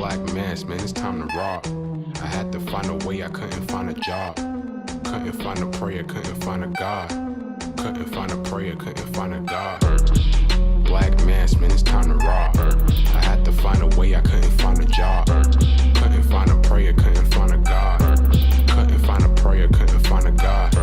Black mass, man, it's time to rob. I had to find a way, I couldn't find a job. Couldn't find a prayer, couldn't find a God. Couldn't find a prayer, couldn't find a God. Black mass, man, it's time to rob. I had to find a way, I couldn't find a job. Couldn't find a prayer, couldn't find a God. Couldn't find a prayer, couldn't find a God.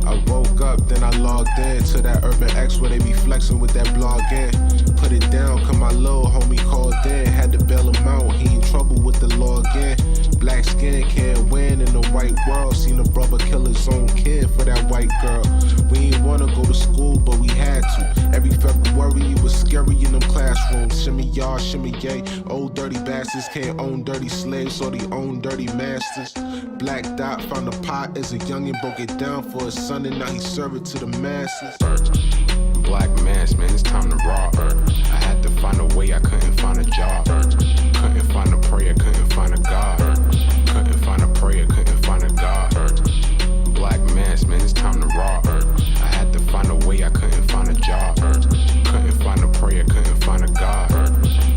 I woke up, then I logged in to that Urban X where they be flexing with that blog in. Put it down, cause my little homie called in. Had to bail him out, he in trouble with the law again. Black skin can't win in the white world. Seen a brother kill his own kid for that white girl. We ain't wanna go to school, but we had to. Every February it was scary in them classrooms. Shimmy y'all, shimmy yay. Old dirty bastards can't own dirty slaves, so they own dirty masters. Black Dot found a pot as a youngin', broke it down for his son, and now he serve it to the masses. Black mass, man, it's time to rob. I had to find a way, I couldn't find a job. Couldn't find a prayer, couldn't find a God. Couldn't find a prayer, couldn't find a God. Black mass, man, it's time to rob. I had to find a way, I couldn't find a job. Couldn't find a prayer, couldn't find a God.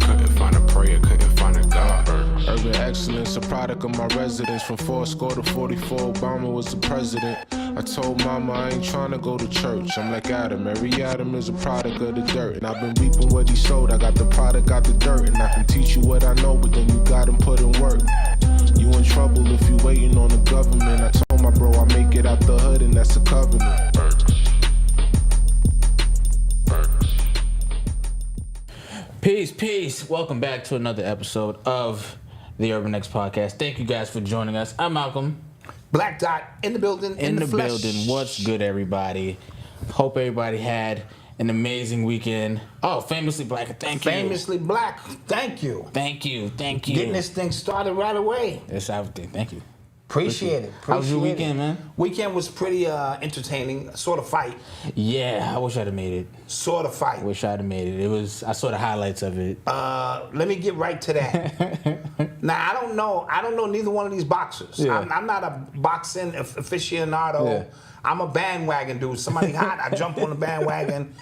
Couldn't find a prayer, couldn't find a God. Urban excellence, a product of my residence. From 4 to 44, Obama was the president. I told mama I ain't tryna go to church. I'm like Adam, every Adam is a product of the dirt. And I've been reaping what he sowed. I got the product, got the dirt. And I can teach you what I know, but then you gotta put in work. You in trouble if you waiting on the government. I told my bro I make it out the hood, and that's a covenant. Peace. Welcome back to another episode of the Urban X Podcast. Thank you guys for joining us. I'm Malcolm. Black Dot in the building. In the flesh. building. What's good, everybody? Hope everybody had an amazing weekend. Oh, famously black. Thank you. Famously black. Thank you. Thank you. Getting this thing started right away. It's everything. Thank you. Appreciate it. How was your weekend, man? Weekend was pretty entertaining. Sort of fight. Yeah, I wish I'd have made it. Sort of fight. Wish I'd have made it. I saw the highlights of it. Let me get right to that. Now, I don't know neither one of these boxers. Yeah. I'm not a boxing aficionado. Yeah. I'm a bandwagon dude. Somebody hot, I jump on the bandwagon.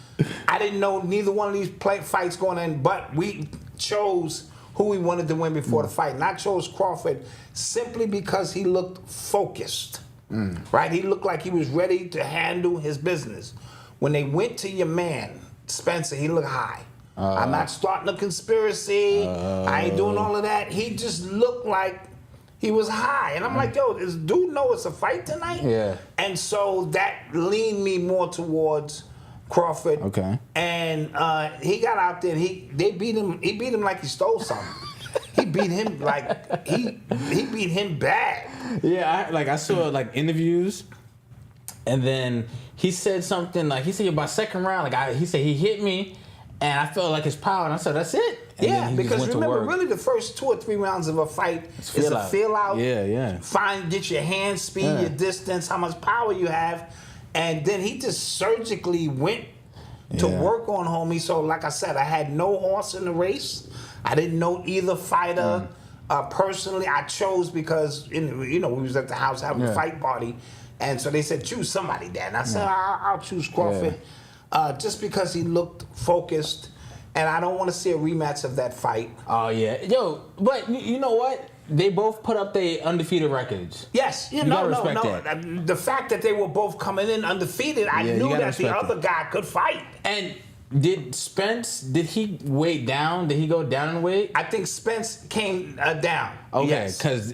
I didn't know neither one of these fights going in, but we chose who we wanted to win before the fight. And I chose Crawford simply because he looked focused, right? He looked like he was ready to handle his business. When they went to your man, Spencer, he looked high. I'm not starting a conspiracy. I ain't doing all of that. He just looked like he was high. And I'm like, yo, does dude know it's a fight tonight? Yeah. And so that leaned me more towards Crawford. Okay. And he got out there and he beat him like he stole something. He beat him like he beat him bad. Yeah, I saw interviews, and then he said something like, he said by second round, he said he hit me and I felt like his power, and I said that's it. And yeah, because remember, really the first 2 or 3 rounds of a fight is a feel out. Yeah. Get your hand speed, your distance, how much power you have. And then he just surgically went to work on homie. So like I said, I had no horse in the race. I didn't know either fighter personally. I chose because we was at the house having a fight party, and so they said choose somebody, Dad. And I said I'll choose Crawford, just because he looked focused, and I don't want to see a rematch of that fight. Oh yeah, yo, but you know what? They both put up their undefeated records. Yes, no. That. The fact that they were both coming in undefeated, I knew that the other guy could fight. And did he weigh down? Did he go down in weight? I think Spence came down. Okay, because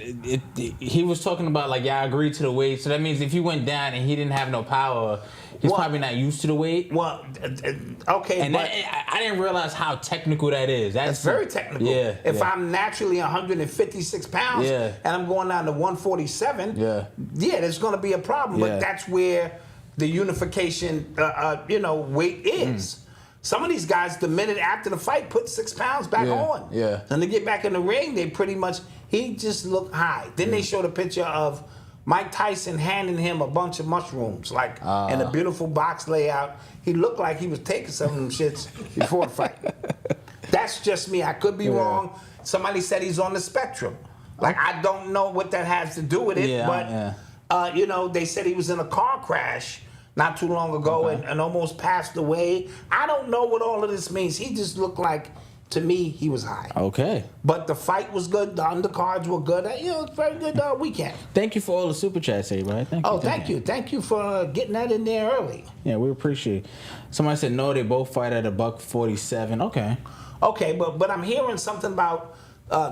he was talking about I agreed to the weight. So that means if he went down and he didn't have no power, he's probably not used to the weight. Well, okay, and but I didn't realize how technical that is. That's very technical. Yeah. If I'm naturally 156 pounds and I'm going down to 147, there's going to be a problem. But that's where the unification, weight is. Some of these guys, the minute after the fight, put 6 pounds back on. Yeah. And they get back in the ring, they pretty much, he just looked high. Then they showed a picture of Mike Tyson handing him a bunch of mushrooms, in a beautiful box layout. He looked like he was taking some of them shits before the fight. That's just me. I could be wrong. Somebody said he's on the spectrum. I don't know what that has to do with it, but they said he was in a car crash not too long ago and almost passed away. I don't know what all of this means. He just looked like To me, he was high. Okay. But the fight was good. The undercards were good. It's a very good weekend. Thank you for all the super chats, everybody. Thank you. Oh, thank you. Thank you for getting that in there early. Yeah, we appreciate it. Somebody said no, they both fight at $147. Okay. Okay, but I'm hearing something about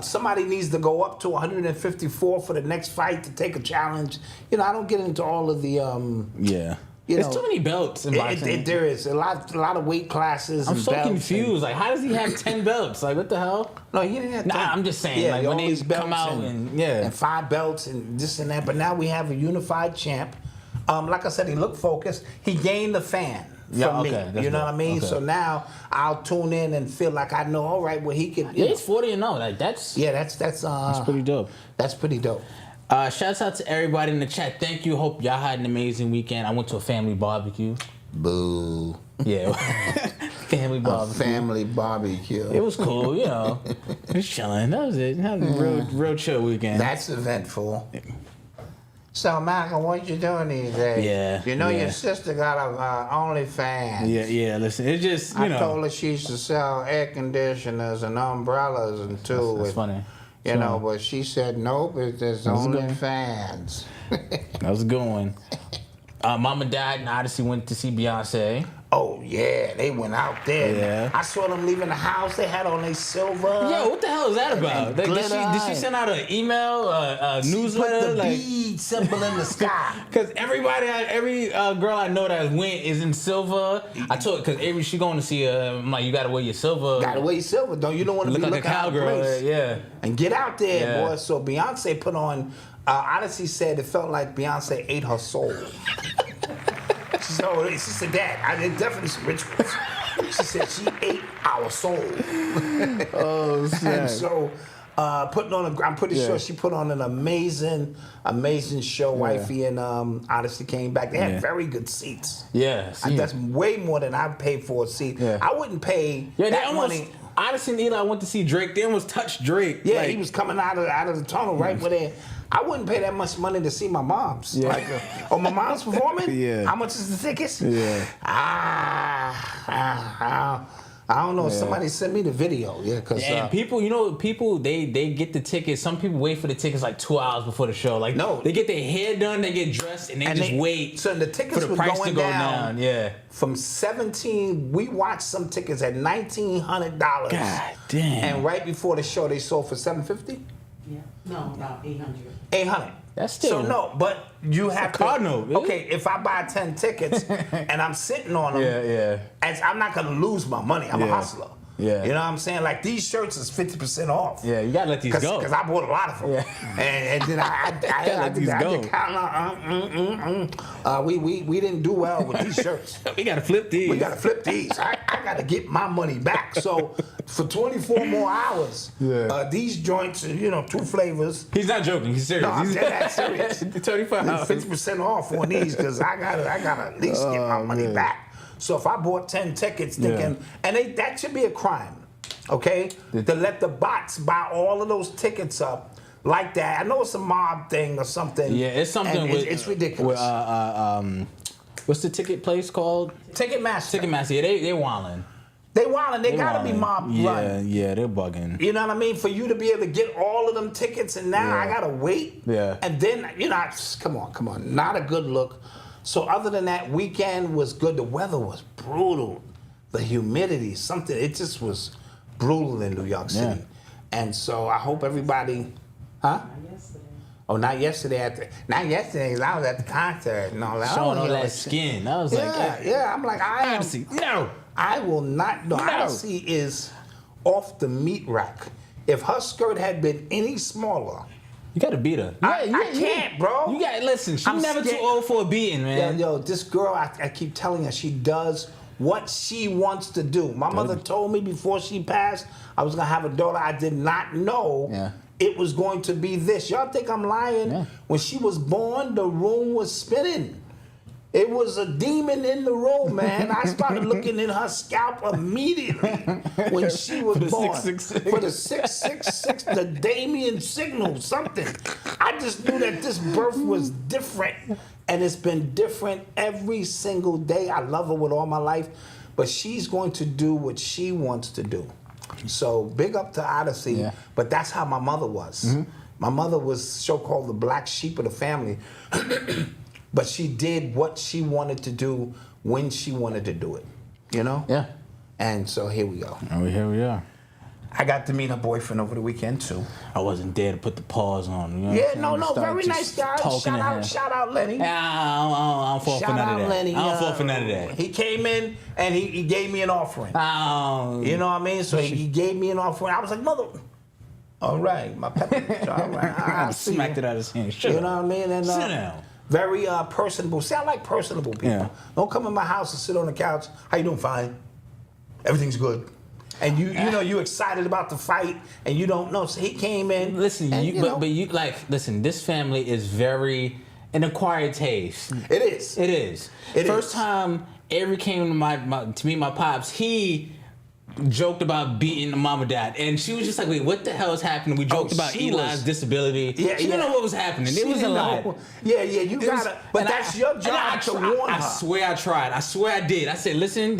somebody needs to go up to 154 for the next fight to take a challenge. I don't get into all of the Yeah. There's too many belts in boxing. There is a lot of weight classes. I'm and so belts confused. Like, how does he have 10 belts? Like, what the hell? No, he didn't have. Nah, I'm just saying. Like, when they come out and 5 belts and this and that. But now we have a unified champ. Like I said, he looked focused. He gained a fan from me. You know what I mean? Okay. So now I'll tune in and feel like I know. All right, well he can. He's 40-0. Like that's pretty dope. That's pretty dope. Shouts out to everybody in the chat. Thank you. Hope y'all had an amazing weekend. I went to a family barbecue. Boo. Yeah. Family barbecue. Family barbecue. It was cool, Just chilling. That was it. That was a real chill weekend. That's eventful. So, Malcolm, what you doing these days? Yeah. Your sister got a OnlyFans. Yeah. Listen, it's just, I told her she used to sell air conditioners and umbrellas and too. That's funny. But she said, nope, there's OnlyFans. That was a good one. Mom and Dad and Odyssey went to see Beyonce. Oh, yeah, they went out there. Yeah. I saw them leaving the house. They had on their silver. Yo, what the hell is that about? Did she send out an email, a newsletter? Put the bead symbol in the sky. Because every girl I know that went is in silver. I told her, because she going to see I'm like, you got to wear your silver. Got to wear your silver. You don't want to look like a cowgirl. Yeah. And get out there, boy. So Beyonce put on, Odyssey said it felt like Beyonce ate her soul. So she said that. There's definitely some rituals. She said she ate our soul. Oh, shit. And so I'm pretty sure she put on an amazing show. Wifey and Odyssey came back. They had very good seats. Yeah. That's way more than I paid for a seat. Yeah. I wouldn't pay that money. Odyssey and Eli went to see Drake. They almost touched Drake. Yeah, he was coming out of the tunnel right where they. I wouldn't pay that much money to see my mom's. Yeah. My mom's performing? Yeah. How much is the tickets? Yeah. I don't know. Yeah. Somebody sent me the video. Yeah, because people, they get the tickets. Some people wait for the tickets like 2 hours before the show. Like, no, they get their hair done, they get dressed, and they wait. So the tickets for the price to go down. Yeah. From 17, we watched some tickets at $1,900. God damn. And right before the show, they sold for $750. Yeah. No, about 800. 800. That's still but you have to. Cardinal. Really? Okay, if I buy 10 tickets and I'm sitting on them, I'm not gonna lose my money. I'm a hustler. Yeah. You know what I'm saying? Like these shirts is 50% off. Yeah, you gotta let these go. Because I bought a lot of them. Yeah. And then I let these go. We didn't do well with these shirts. We gotta flip these. I gotta get my money back. So for 24 more hours, these joints, 2 flavors. He's not joking. He's serious. No, I'm dead serious. 25 hours. 50% off on these because I gotta at least get my money back. So if I bought 10 tickets thinking, and that should be a crime, okay? To let the bots buy all of those tickets up like that. I know it's a mob thing or something. Yeah, it's something with... It's ridiculous. What's the ticket place called? Ticketmaster. Ticketmaster, yeah, they wildin'. They wildin'. They gotta be mob run. Yeah, they're bugging. You know what I mean? For you to be able to get all of them tickets and now I gotta wait. Yeah. And then, come on. Not a good look. So other than that, weekend was good. The weather was brutal. The humidity, it just was brutal in New York City. And so I hope everybody, Not yesterday. Oh, not yesterday. Not yesterday because I was at the concert. No, showing all that skin. I was I'm like, Odyssey. No. I will not. No, Odyssey is off the meat rack. If her skirt had been any smaller, you gotta beat her. I can't, bro. You gotta listen. She's never too old for a beating, man. Yo, this girl, I keep telling her she does what she wants to do. My mother told me before she passed I was gonna have a daughter. I did not know it was going to be this. Y'all think I'm lying? Yeah. When she was born, the room was spinning. It was a demon in the room, man. I started looking in her scalp immediately when she was born. 666. For the 666, the Damien signal, something. I just knew that this birth was different, and it's been different every single day. I love her with all my life, but she's going to do what she wants to do. So big up to Odyssey. Yeah. But that's how my mother was. My mother was so-called the black sheep of the family. But she did what she wanted to do when she wanted to do it. You know? Yeah. And so here we go. Oh, here we are. I got to meet her boyfriend over the weekend too. I wasn't there to put the pause on. You know Yeah, what I'm saying? no, Start very just nice guy. talking to him. Shout out Lenny. Yeah, I don't fall for Shout none of out that. Lenny. I don't fall for none of that. He came in and he gave me an offering. You know what I mean? So he gave me an offering. I was like, mother. All right, my pepper. All right, I smacked it out of his hand. Shut You up. know what I mean? And, Sit down. Very personable. See, I like personable people. Yeah. Don't come in my house and sit on the couch. How you doing? Fine. Everything's good. And you know you excited about the fight and you don't know. So he came in. Listen, and, you, but you like listen. This family is very an acquired taste. It is. It is. First time Avery came to to meet my pops, he joked about beating the mom and dad, and she was just like, "Wait, what the hell is happening?" We joked about Eli's disability. Yeah, she didn't know what was happening. It was a lot. Yeah, you gotta. But that's your job to warn her. I swear I tried. I swear I did. I said, "Listen,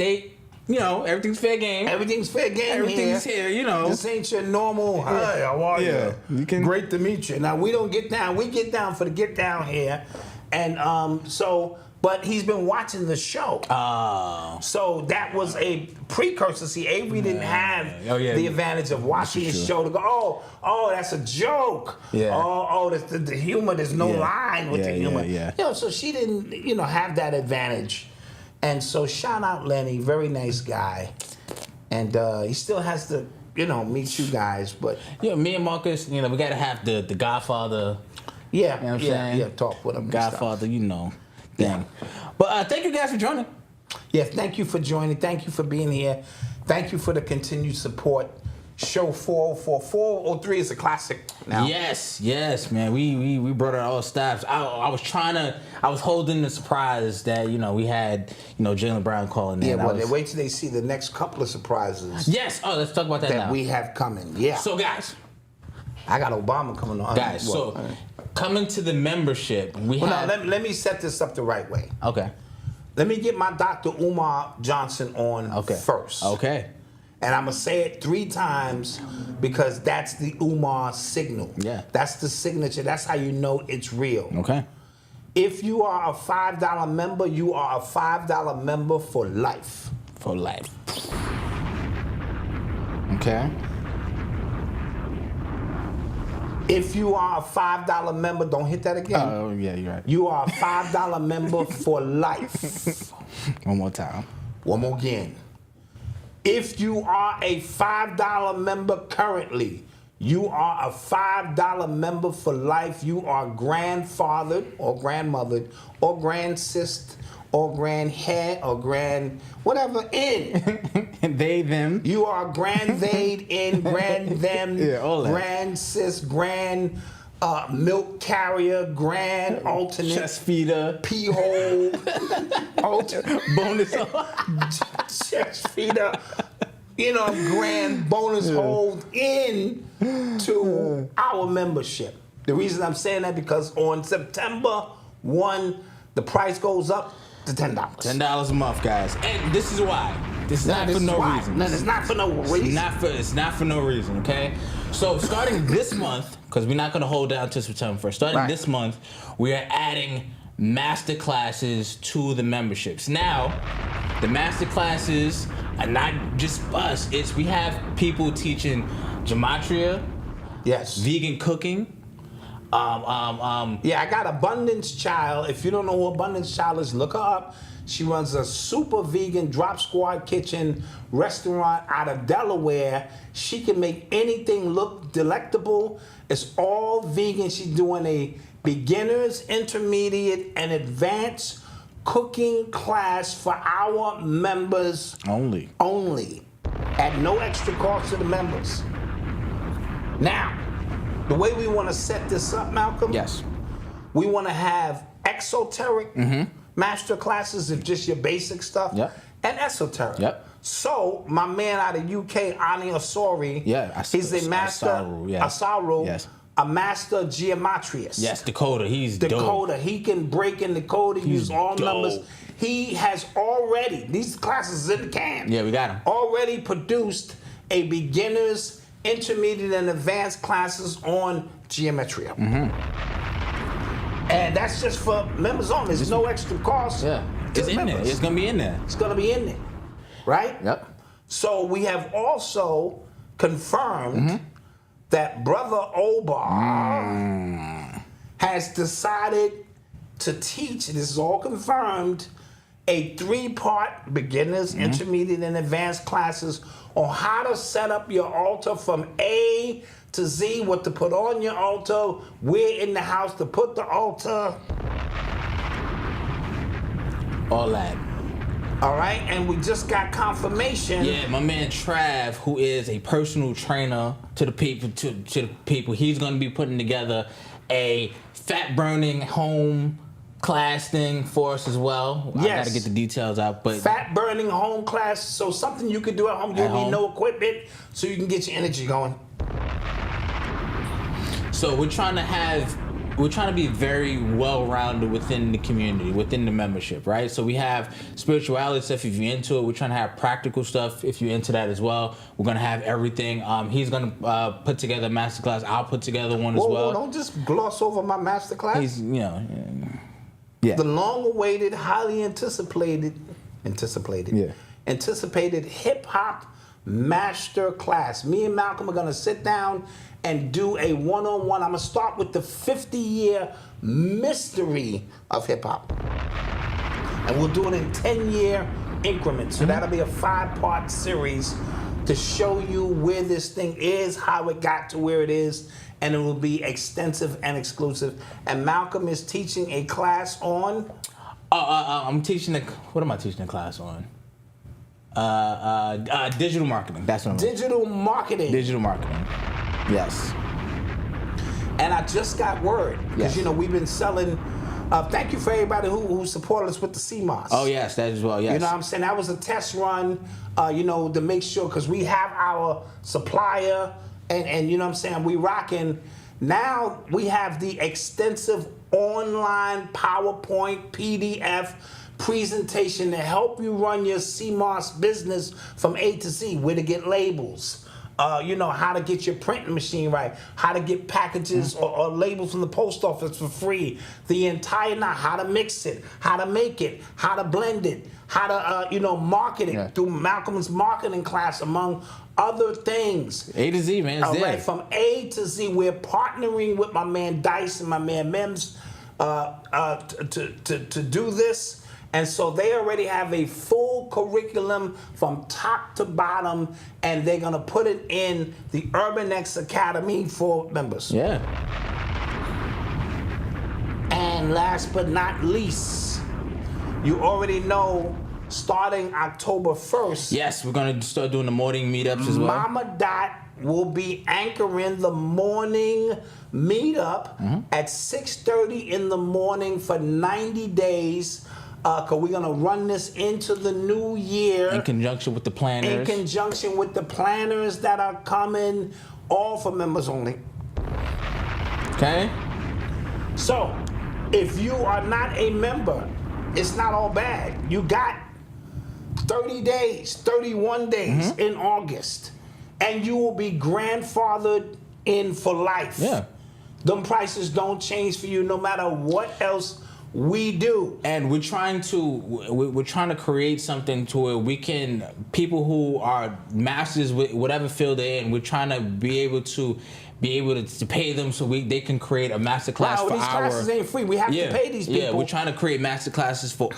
everything's fair game. Everything's fair game. Everything's here. This ain't your normal. Hey, how are Yeah, you? Great to meet you. Now we don't get down. We get down for the get down here, and But he's been watching the show. Oh. So that was a precursor. See, Avery didn't have the advantage of watching his show to go, oh, that's a joke. Yeah. Oh, the humor, there's no line with the humor. Yeah. So she didn't, have that advantage. And so shout out Lenny, very nice guy. And he still has to, meet you guys. But me and Marcus, we got to have the Godfather. Yeah, you know what I'm saying? Yeah, talk with him. Godfather, thing. Yeah. But thank you guys for joining. Yeah, thank you for joining. Thank you for being here. Thank you for the continued support. Show 404. 403 is a classic now. Yes, man. We brought out all staffs. I was holding the surprise that, we had, Jaylen Brown calling in. Yeah, well, wait till they see the next couple of surprises. Yes. Oh, let's talk about that now. That we have coming. Yeah. So, guys. I got Obama coming on. Guys, coming to the membership, let me set this up the right way. Okay. Let me get my Dr. Umar Johnson on first. Okay. And I'm going to say it 3 times because that's the Umar signal. Yeah. That's the signature. That's how you know it's real. Okay. If you are a $5 member, you are a $5 member for life. For life. Okay. If you are a $5 member, don't hit that again. Oh, yeah, you're right. You are a $5 member for life. One more time. One more again. If you are a $5 member currently, you are a $5 member for life. You are grandfathered or grandmothered or grandsister or grandhead or grand whatever in. They, them. You are grandtheyed in, grand them, all that. grand sis, grand milk carrier, grand alternate. Chest feeder. Pee hole. Bonus. Chest feeder. Grand bonus hold in to our membership. The reason I'm saying that because on September 1, the price goes up to $10. $10 a month, guys. And this is why. This is not for no reason. No, it's not for no reason. It's not for no reason, okay? So starting this month, because we're not going to hold down until September 1st, starting this month, we are adding master classes to the memberships. Now, the master classes are not just us. We have people teaching gematria, vegan cooking. Yeah, I got Abundance Child. If you don't know who Abundance Child is, look her up. She runs a super vegan drop squad kitchen restaurant out of Delaware. She can make anything look delectable. It's all vegan. She's doing a beginners, intermediate, and advanced cooking class for our members Only. At no extra cost to the members. Now, the way we want to set this up, Malcolm. Yes. We want to have exoteric master classes of just your basic stuff. Yep. And esoteric. Yep. So my man out of UK, Ani Asori, he's a master Asaru, a master geometrius. Yes, Dakota. He's Dakota. dope. He can break in the code and use all numbers. He has already, these classes in the can. Yeah, we got him. Already produced a beginner's, intermediate, and advanced classes on geometry. And that's just for members only. There's no extra cost. Yeah. to It's the in there. members. It's gonna be in there. It's going to be in there, right? Yep. So we have also confirmed that Brother Obar has decided to teach, this is all confirmed, a 3-part beginners, intermediate, and advanced classes on how to set up your altar from A to Z, what to put on your altar, where in the house to put the altar. All that. All right, and we just got confirmation. Yeah, my man Trav, who is a personal trainer to the people, to the people, he's gonna be putting together a fat burning home class thing for us as well. I Yes. gotta get the details out, but Fat burning home class, so something you can do at home. You At need home. no equipment, so you can get your energy going. so we're trying to be very well-rounded within the community, within the membership, right? So we have spirituality stuff if you're into it. We're trying to have practical stuff if you're into that as well. We're gonna have everything. He's gonna put together a masterclass. I'll put together one as Whoa, well. don't just gloss over my master class. He's, The long-awaited, highly anticipated hip hop master class. Me and Malcolm are gonna sit down and do a one-on-one. I'm gonna start with the 50-year mystery of hip hop, and we'll do it in 10-year increments. So that'll be a 5-part series to show you where this thing is, how it got to where it is, and it will be extensive and exclusive. And Malcolm is teaching a class on. I'm teaching what am I teaching the class on? Digital marketing. That's what I'm Digital marketing. Digital marketing. Yes. And I just got word, because Yes. we've been selling. Thank you for everybody who supported us with the CMOS. Oh yes, that as well. Yes. You know what I'm saying? That was a test run, to make sure, because we have our supplier, and you know what I'm saying, we rocking. Now we have the extensive online PowerPoint PDF presentation to help you run your CMOS business from A to Z, where to get labels, how to get your printing machine right, how to get packages or labels from the post office for free, the entire how to mix it, how to make it, how to blend it, how to market it through Malcolm's marketing class, among other things. A to Z, man. It's All there. right, from A to Z, we're partnering with my man Dice and my man Mims to do this. And so they already have a full curriculum from top to bottom, and they're gonna put it in the Urban X Academy for members. Yeah. And last but not least, you already know, starting October 1st, Yes, we're gonna start doing the morning meetups as well. Mama Dot will be anchoring the morning meetup at 6:30 in the morning for 90 days. Because we're going to run this into the new year. In conjunction with the planners. In conjunction with the planners that are coming, all for members only. Okay. So, if you are not a member, it's not all bad. You got 30 days, 31 days in August, and you will be grandfathered in for life. Yeah. Them prices don't change for you no matter what else we do. And we're trying to create something to where we can, people who are masters with whatever field they're in, we're trying to be able to pay them so they can create a master class for these classes ain't free. We have to pay these people. Yeah, we're trying to create master classes for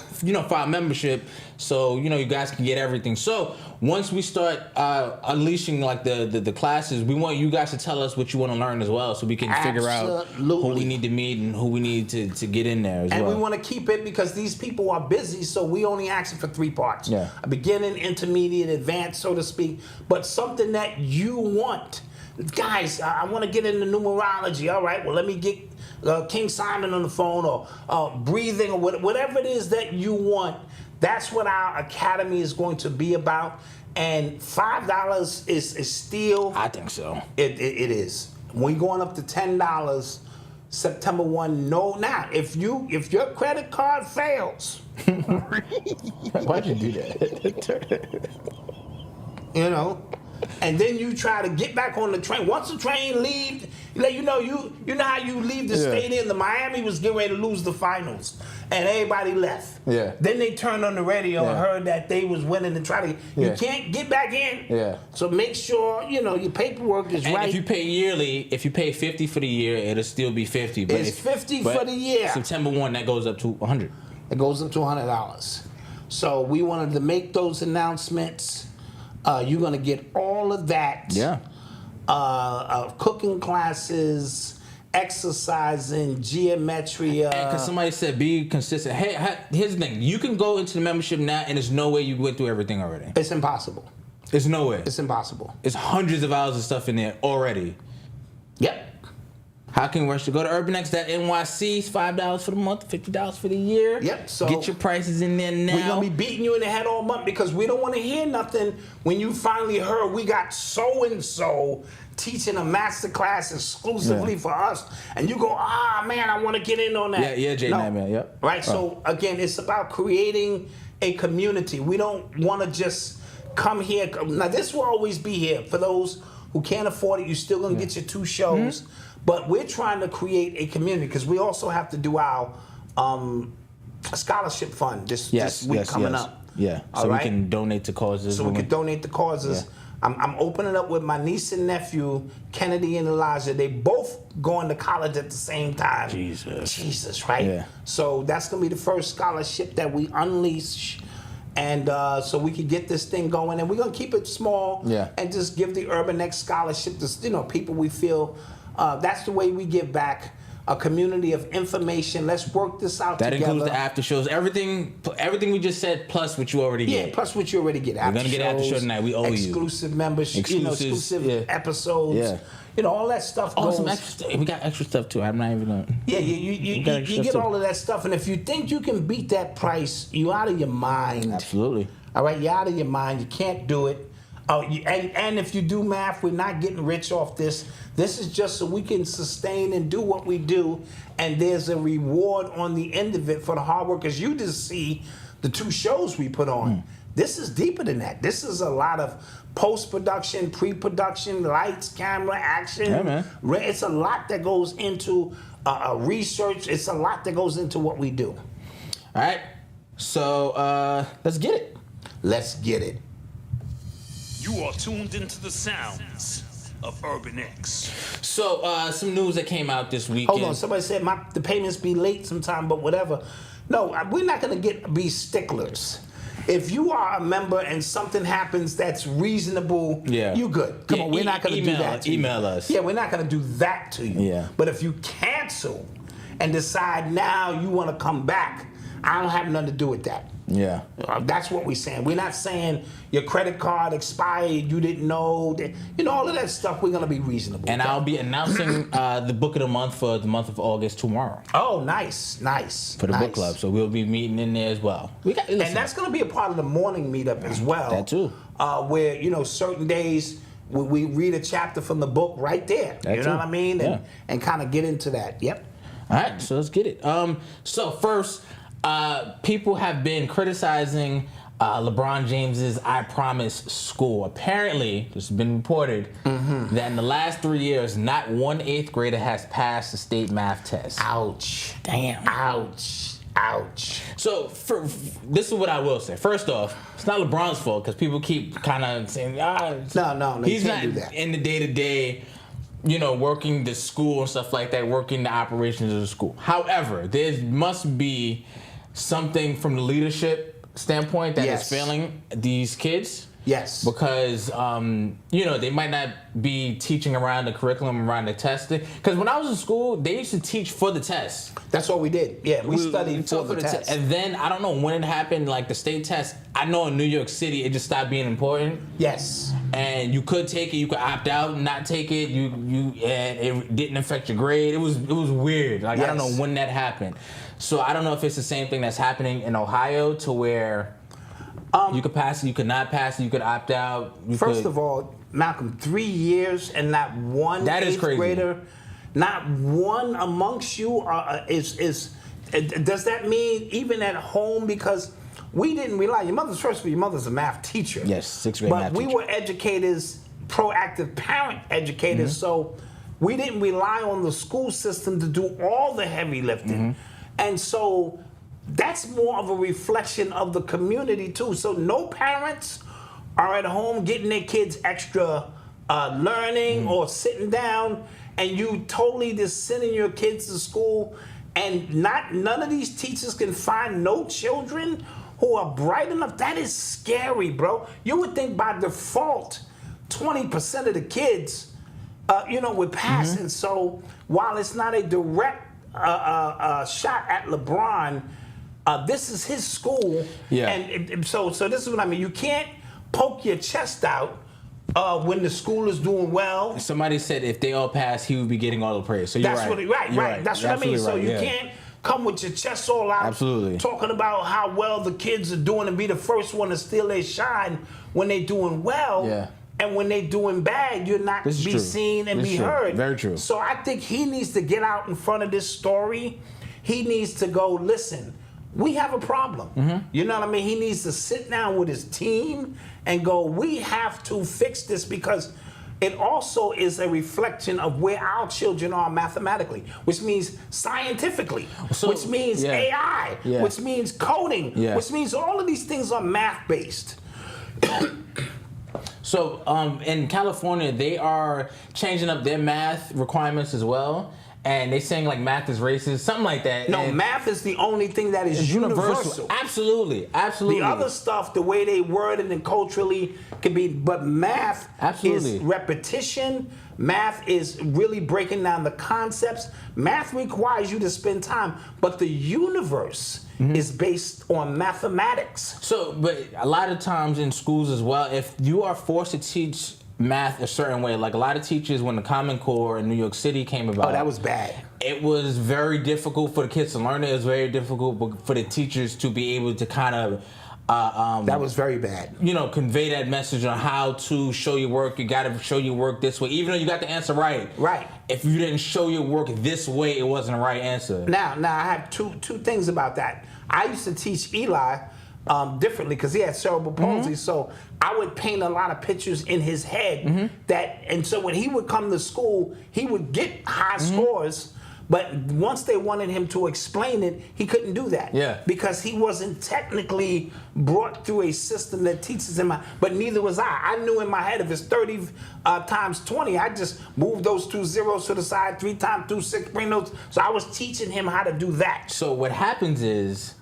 our membership, so you guys can get everything. So once we start unleashing like the classes, we want you guys to tell us what you want to learn as well, so we can figure out who we need to meet and who we need to get in there as well. And we want to keep it because these people are busy, so we only asking for 3 parts. Yeah. A beginning, intermediate, advanced, so to speak, but something that you want. Guys, I want to get into numerology. All right, well, let me get King Simon on the phone, or breathing, or whatever it is that you want. That's what our academy is going to be about. And $5 is still. I think so. It is. We're going up to $10 September 1. No, now if your credit card fails, Why'd you do that? and then you try to get back on the train. Once the train leaves, you know how you leave the stadium. The Miami was getting ready to lose the finals, and everybody left. Yeah. Then they turned on the radio and heard that they was winning and try to. You can't get back in. Yeah. So make sure your paperwork is And right. if you pay yearly, if you pay $50 for the year, it'll still be $50. But It's $50 for the year. September 1, that goes up to $100. It goes up to $100. So we wanted to make those announcements. You're gonna get all of that. Yeah. Cooking classes, exercising, geometry. Because somebody said be consistent. Hey, here's the thing. You can go into the membership now, and there's no way you went through everything already. It's impossible. There's no way. It's impossible. It's hundreds of hours of stuff in there already. Yep. How can we rush to go to UrbanX? That NYC is $5 for the month, $50 for the year. Yep. So get your prices in there now. We're gonna be beating you in the head all month because we don't want to hear nothing when you finally heard we got so and so teaching a master class exclusively for us, and you go, man, I want to get in on that. Yeah, Jay man. Yep. Right. So again, it's about creating a community. We don't want to just come here. Now this will always be here for those who can't afford it. You're still gonna get your 2 shows. Mm-hmm. But we're trying to create a community because we also have to do our scholarship fund this week coming up. Yeah, so we can donate to causes. So we can donate to causes. Yeah. I'm opening up with my niece and nephew, Kennedy and Elijah. They both going to college at the same time. Jesus, right? Yeah. So that's going to be the first scholarship that we unleash. And so we can get this thing going. And we're going to keep it small and just give the UrbanX scholarship to people we feel. That's the way we give back, a community of information. Let's work this out together. That includes the after shows, everything we just said, plus what you already get. Yeah, plus what you already get. We're going to get after show tonight. We owe exclusive membership, exclusive episodes. Yeah. All that stuff goes. Some extra stuff. We got extra stuff too. I'm not even going to. Yeah, you get all of that stuff. And if you think you can beat that price, you're out of your mind. Absolutely. All right, you're out of your mind. You can't do it. And if you do math, we're not getting rich off this. This is just so we can sustain and do what we do. And there's a reward on the end of it for the hard work. Because you just see the 2 shows we put on. This is deeper than that. This is a lot of post-production, pre-production, lights, camera, action. Yeah, man. It's a lot that goes into research. It's a lot that goes into what we do. All right. So let's get it. Let's get it. You are tuned into the sounds of UrbanX. So, some news that came out this week. Hold on, somebody said the payments be late sometime, but whatever. No, we're not going to be sticklers. If you are a member and something happens that's reasonable, you good. Come on, we're not going to do that to email you. us. Yeah, we're not going to do that to you. Yeah. But if you cancel and decide now you want to come back, I don't have nothing to do with that. Yeah. That's what we're saying. We're not saying your credit card expired, you didn't know. That, all of that stuff, we're going to be reasonable. And I'll be announcing the book of the month for the month of August tomorrow. Oh, nice. For the book club. So we'll be meeting in there as well. And that's going to be a part of the morning meetup as well. That too. Where, certain days we read a chapter from the book right there. That you too. know what I mean? Yeah. And kind of get into that. Yep. All right, so let's get it. So first, people have been criticizing LeBron James's iPromise school. Apparently, this has been reported that in the last 3 years, not one 8th grader has passed the state math test. Ouch. Damn. Ouch. So this is what I will say. First off, it's not LeBron's fault because people keep kind of saying, no, he's can't not do that. in the day-to-day, working the school and stuff like that, working the operations of the school. However, there must be something from the leadership standpoint that is failing these kids. Yes. Because, they might not be teaching around the curriculum, around the testing. Because when I was in school, they used to teach for the test. That's what we did. Yeah, we studied for the test. And then, I don't know when it happened, like the state test, I know in New York City, it just stopped being important. Yes. And you could take it, you could opt out and not take it. And it didn't affect your grade. It was weird. Like, I don't know when that happened. So I don't know if it's the same thing that's happening in Ohio to where you could pass it, you could not pass it, you could opt out. First of all, Malcolm, 3 years and not one that is 8th crazy. grader, not one amongst you is. Does that mean even at home? Because we didn't rely. Your mother's a math teacher. Yes, 6th grade math teacher. But we were educators proactive parent educators, so we didn't rely on the school system to do all the heavy lifting. And so that's more of a reflection of the community too. So no parents are at home getting their kids extra learning or sitting down, and you totally just sending your kids to school, and none of these teachers can find no children who are bright enough. That is scary, bro. You would think by default 20% of the kids would pass. And so while it's not a direct shot at LeBron, this is his school. And so this is what I mean. You can't poke your chest out when the school is doing well. Somebody said if they all pass, he would be getting all the praise. So you're right. That's what I mean. So you can't come with your chest all out, talking about how well the kids are doing and be the first one to steal their shine when they're doing well. And when they're doing bad, you're not be seen and be heard. Very true. So I think he needs to get out in front of this story. He needs to go, listen, we have a problem. You know what I mean? He needs to sit down with his team and go, we have to fix this, because it also is a reflection of where our children are mathematically, which means scientifically, which means AI, which means coding, which means all of these things are math-based. So in California, they are changing up their math requirements as well. And they saying like math is racist, something like that. No, math is the only thing that is universal. Absolutely. The other stuff, the way they word it and culturally can be, but math is repetition. Math is really breaking down the concepts. Math requires you to spend time, but the universe is based on mathematics. So, but a lot of times in schools as well, if you are forced to teach math a certain way, like a lot of teachers, when the Common Core in New York City came about, that was bad. It was very difficult for the kids to learn it. It was very difficult for the teachers to be able to kind of that was very bad. Convey that message on how to show your work. You got to show your work this way, even though you got the answer right. Right. If you didn't show your work this way, it wasn't the right answer. Now I have two things about that. I used to teach Eli differently because he had cerebral palsy, so I would paint a lot of pictures in his head and so when he would come to school, he would get high scores. But once they wanted him to explain it, he couldn't do that. Because he wasn't technically brought through a system that teaches him. But neither was I. I knew in my head if it's 30 times 20, I just move those two zeros to the side, 3 times 2, 6, bring those. So I was teaching him how to do that. So what happens is,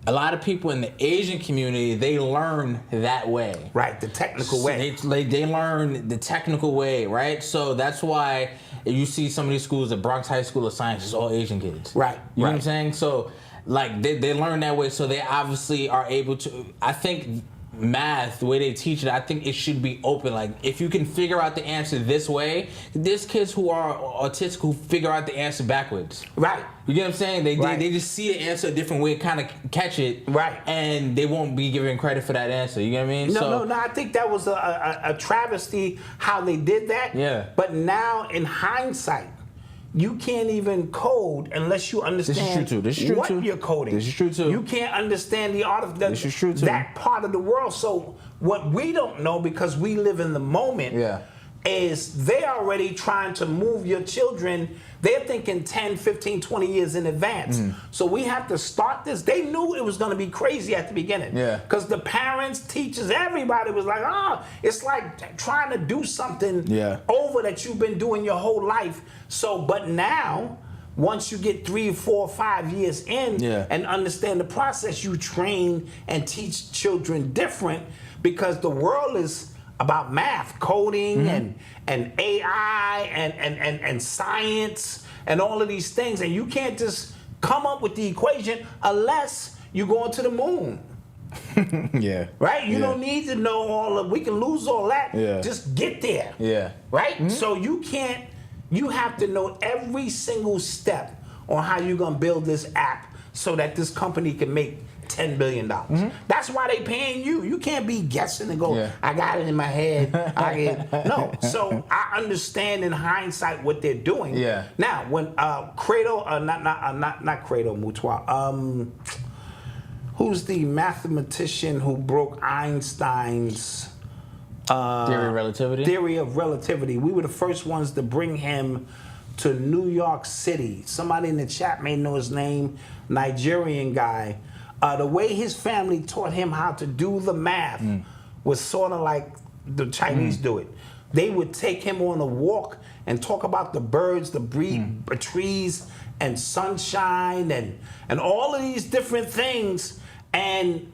a lot of people in the Asian community, they learn that way. Right, the technical way. They learn the technical way, right? So that's why you see some of these schools, the Bronx High School of Science, is all Asian kids. Right. You know what I'm saying? So, like, they learn that way, so they obviously are able to, I think math, the way they teach it, I think it should be open. Like, if you can figure out the answer this way, there's kids who are autistic who figure out the answer backwards. Right. You get what I'm saying? They just see the answer a different way, kind of catch it. Right. And they won't be given credit for that answer. You get what I mean? No, I think that was a travesty how they did that. Yeah. But now, in hindsight, you can't even code unless you understand what you're coding. This is true too. You can't understand the art of that part of the world. So what we don't know, because we live in the moment, is they already trying to move your children. They're thinking 10, 15, 20 years in advance. So we have to start this. They knew it was going to be crazy at the beginning. Because the parents, teachers, everybody was like, it's like trying to do something over that you've been doing your whole life. So, but now, once you get 3, 4, 5 years in and understand the process, you train and teach children different, because the world is about math, coding, and AI, and science, and all of these things. And you can't just come up with the equation unless you go to the moon. Right? You don't need to know all of, we can lose all that. Just get there. Right? So you have to know every single step on how you're going to build this app so that this company can make $10 billion. That's why they paying you. You can't be guessing and go, I got it in my head. No. So I understand in hindsight what they're doing. Now, when not Credo Mutwa, who's the mathematician who broke Einstein's Theory of relativity. Theory of relativity. We were the first ones to bring him to New York City. Somebody in the chat may know his name, Nigerian guy. The way his family taught him how to do the math was sort of like the Chinese do it. They would take him on a walk and talk about the birds, the trees, and sunshine, and all of these different things. And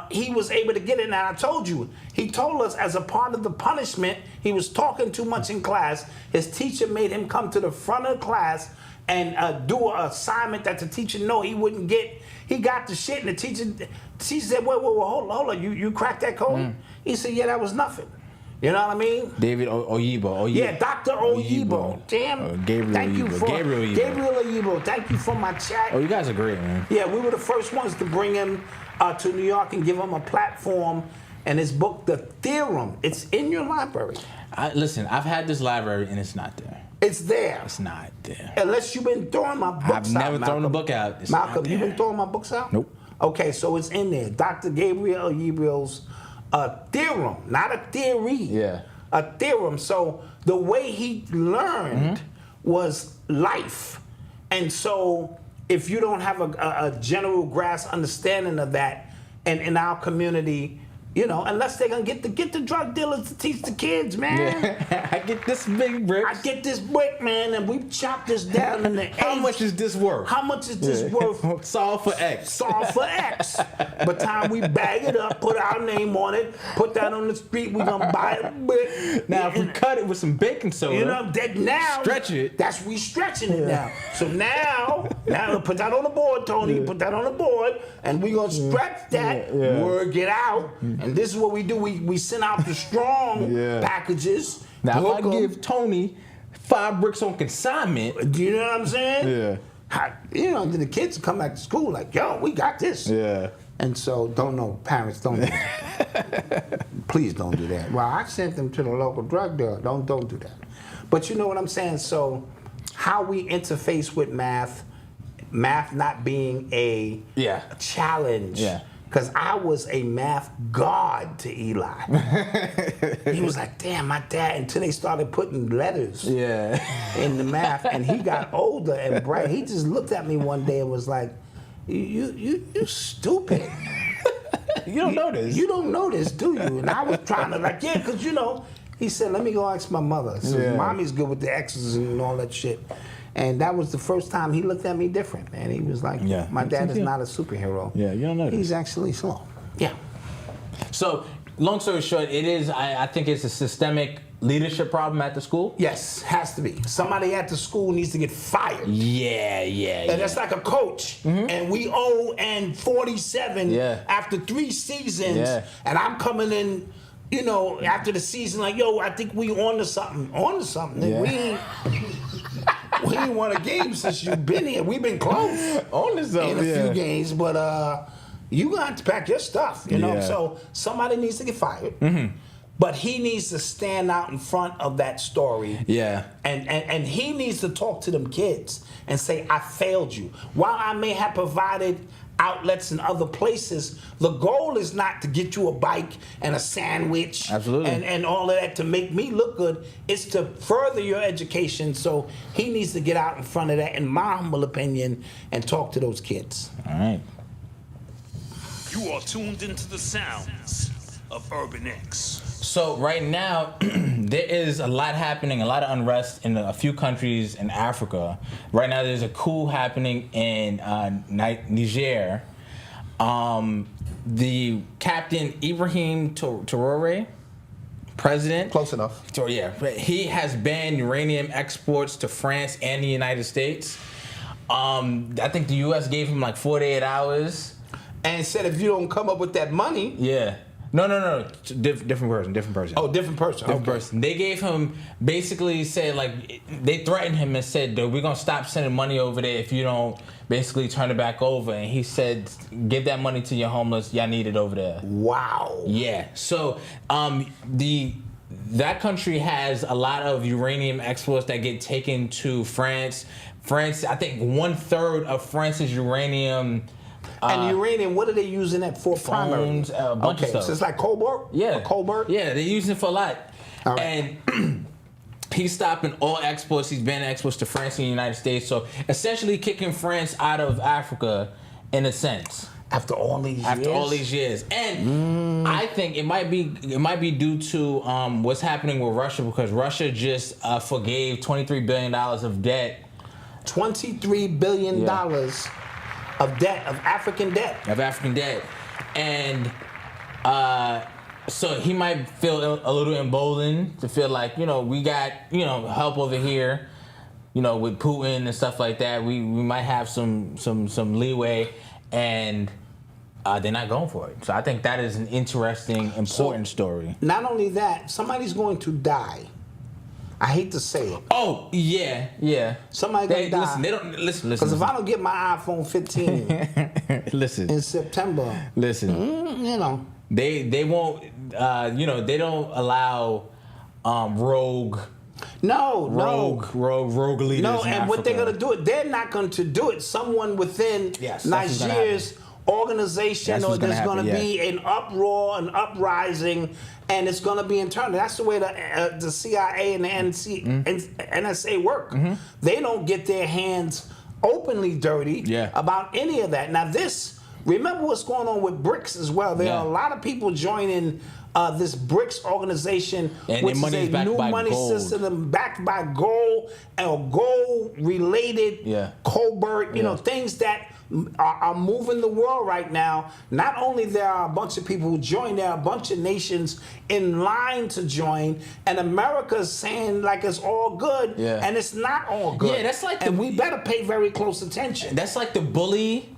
he was able to get it. And I told you, he told us as a part of the punishment, he was talking too much in class. His teacher made him come to the front of the class and do an assignment that the teacher know he wouldn't get. He got the shit, and the teacher said, wait, hold on, you cracked that code? He said, yeah, that was nothing. You know what I mean? David Oyibo. Yeah, Dr. Oyibo. Damn. Gabriel Oyibo. Gabriel Oyibo. Thank you for my chat. Oh, you guys are great, man. Yeah, we were the first ones to bring him to New York and give him a platform. And his book, The Theorem, it's in your library. Listen, I've had this library and it's not there. It's there. It's not there. Unless you've been throwing my books out. I've never thrown a book out. It's Malcolm, not you there. been throwing my books out? Nope. Okay, so it's in there. Dr. Gabriel Oyibo's theorem, not a theory. Yeah. A theorem. So the way he learned was life. And so if you don't have a general grasp understanding of that, and in our community, you know, unless they're gonna get the drug dealers to teach the kids, man. Yeah. I get this big brick. I get this brick, man, and we chop this down in the How much is this worth? How much is this worth? Solve for X. Solve for X. By the time we bag it up, put our name on it, put that on the street, we gonna buy it. Now, if we cut it with some baking soda, you know, that now stretch it. That's we stretching it now. So now put that on the board, Tony. Put that on the board, and we gonna stretch that. Word get out, and this is what we do. We send out the strong packages. Now, if I give Tony 5 bricks on consignment, do you know what I'm saying? Yeah. You know, then the kids come back to school like, yo, we got this. Yeah. And so, parents don't do that. Please don't do that. Well, I sent them to the local drug dealer. Don't do that. But you know what I'm saying? So, how we interface with math not being a challenge. Yeah. Because I was a math god to Eli. He was like, damn, my dad, until they started putting letters in the math. And he got older and bright. He just looked at me one day and was like, you stupid. You don't know this. You don't know this, do you? And I was trying to because, you know, he said, let me go ask my mother. So mommy's good with the X's and all that shit. And that was the first time he looked at me different, man. He was like, my dad is not a superhero. Yeah, you don't know this. He's actually slow. Yeah. So, long story short, it is, I think it's a systemic leadership problem at the school. Yes, has to be. Somebody at the school needs to get fired. Yeah. And that's like a coach. And we 0-47 after 3 seasons. Yeah. And I'm coming in, you know, after the season like, yo, I think we on to something. Yeah. We ain't won a game since you've been here. We've been close on to something, in a few games, but you got to pack your stuff, you know. So somebody needs to get fired, but he needs to stand out in front of that story. Yeah, and he needs to talk to them kids and say, I failed you. While I may have provided outlets in other places, the goal is not to get you a bike and a sandwich and all of that to make me look good. It's to further your education. So he needs to get out in front of that, in my humble opinion, and talk to those kids. All right. You are tuned into the sounds of Urban X. So right now, there is a lot happening, a lot of unrest in a few countries in Africa. Right now, there's a coup happening in Niger. The Captain Ibrahim Traore, president. Close enough. So yeah, he has banned uranium exports to France and the United States. I think the U.S. gave him like 48 hours. And said if you don't come up with that money. Yeah. No. Different person. Oh, different person. They gave him, basically said, like, they threatened him and said, we're going to stop sending money over there if you don't basically turn it back over. And he said, give that money to your homeless. Y'all need it over there. Wow. Yeah. So that country has a lot of uranium exports that get taken to France. France, I think 1/3 of France's uranium And uranium, what are they using that for primarily? Phones, a bunch of stuff. So it's like cobalt? Yeah. Or cobalt? Yeah, they're using it for a lot. All right. And he's stopping all exports. He's banning exports to France and the United States. So essentially kicking France out of Africa in a sense. After all these years? And I think it might be due to what's happening with Russia, because Russia just forgave $23 billion of debt. $23 billion of debt, of African debt. And so he might feel a little emboldened to feel like, we got, help over here, with Putin and stuff like that. We might have some leeway, and they're not going for it. So I think that is an interesting, important story. Not only that, somebody's going to die. I hate to say it. Oh, yeah. Somebody gonna die. Listen, they don't listen. Because if I don't get my iPhone 15 listen in September, they won't. They don't allow rogue leaders. No, in and what Africa. they're gonna do it, they're not going to do it. Someone within Niger's organization, or there's going to be an uproar, an uprising, and it's going to be internal. That's the way the CIA and the NSA work. They don't get their hands openly dirty about any of that. Now remember what's going on with BRICS as well. There are a lot of people joining this BRICS organization, and which is a new money system backed by gold, and gold-related covert, things that are moving the world right now. Not only there are a bunch of people who join, there are a bunch of nations in line to join, and America's saying like it's all good, and it's not all good. Yeah, that's like, and we better pay very close attention. That's like the bully.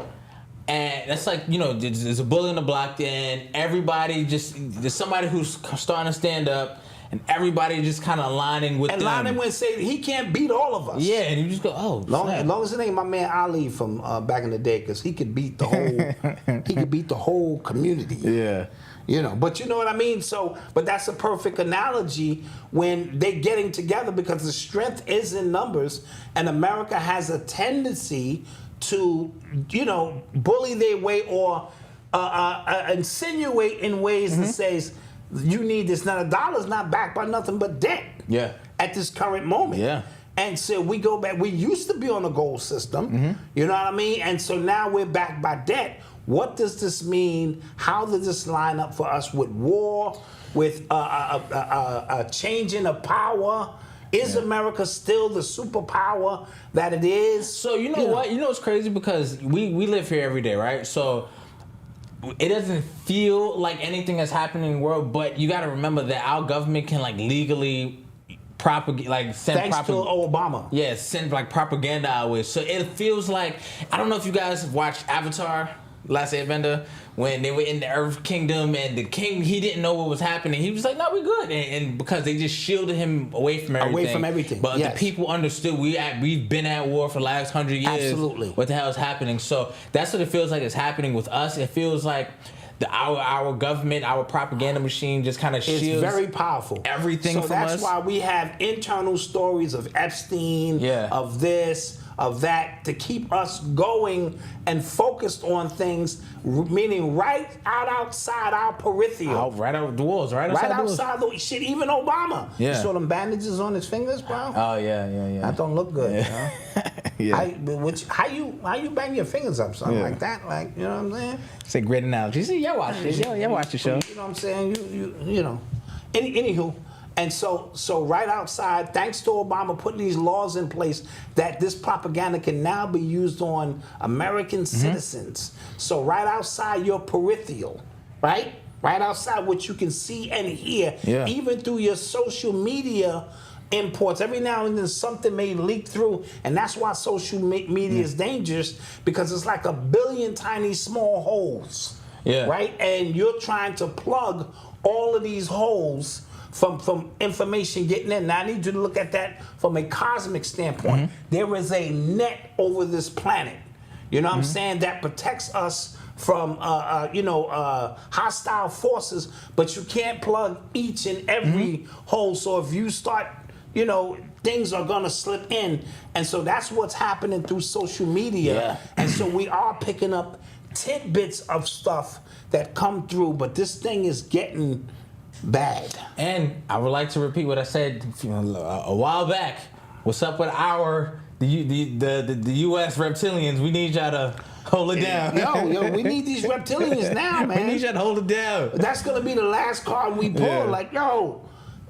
And that's like, there's a bully in the block, and everybody there's somebody who's starting to stand up, and everybody just kind of aligning with them. And aligning with say he can't beat all of us. Yeah, and you just go, as long as it ain't my man Ali from back in the day, because he could beat the whole community. Yeah. But you know what I mean? So, but that's a perfect analogy when they're getting together, because the strength is in numbers, and America has a tendency to, bully their way or insinuate in ways that says, you need this. Now, the dollar's not backed by nothing but debt at this current moment. Yeah. And so we go back. We used to be on a gold system. You know what I mean? And so now we're backed by debt. What does this mean? How does this line up for us with war, with a changing of power? Is America still the superpower that it is? So what? It's crazy, because we live here every day, right? So it doesn't feel like anything is happening in the world, but you got to remember that our government can legally propagate, send thanks to Obama. Yeah, send propaganda our way. So it feels like, I don't know if you guys watched Avatar, Last Airbender, when they were in the Earth Kingdom, and the king, he didn't know what was happening. He was like, no, we're good. And because they just shielded him away from everything. But the people understood we've been at war for the last 100 years. Absolutely. What the hell is happening? So that's what it feels like is happening with us. It feels like our government, our propaganda machine just kind of shields. It's very powerful. Everything from us. So that's why we have internal stories of Epstein, of this, of that, to keep us going and focused on things, meaning right outside our peripheral. Right out the walls, right outside the shit. Even Obama. You saw them bandages on his fingers, bro? Oh, yeah. That don't look good, huh? How you bang your fingers up, something like that? Like, you know what I'm saying? It's a great analogy. See, y'all watch this. Y'all watch the show. You know what I'm saying? Anywho. And so right outside, thanks to Obama putting these laws in place, that this propaganda can now be used on American citizens. So right outside your peripheral, right? Right outside what you can see and hear, even through your social media imports. Every now and then something may leak through, and that's why social media is dangerous, because it's like a billion tiny small holes, right? And you're trying to plug all of these holes from information getting in. Now I need you to look at that from a cosmic standpoint. There is a net over this planet, you know what I'm saying, that protects us from hostile forces, but you can't plug each and every hole. So if you start, things are gonna slip in. And so that's what's happening through social media. And so we are picking up tidbits of stuff that come through, but this thing is getting bad. And I would like to repeat what I said a while back. What's up with the U.S. reptilians? We need y'all to hold it down. Yo, we need these reptilians now, man. We need y'all to hold it down. That's gonna be the last card we pull. Yeah. Like, yo,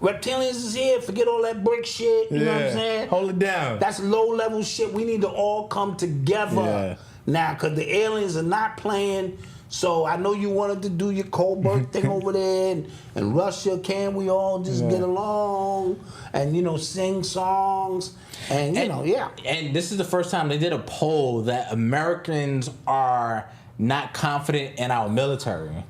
reptilians is here. Forget all that brick shit. You know what I'm saying? Hold it down. That's low level shit. We need to all come together now, because the aliens are not playing. So I know you wanted to do your Colbert thing over there in Russia. Can we all just get along and, sing songs and, And this is the first time they did a poll that Americans are not confident in our military.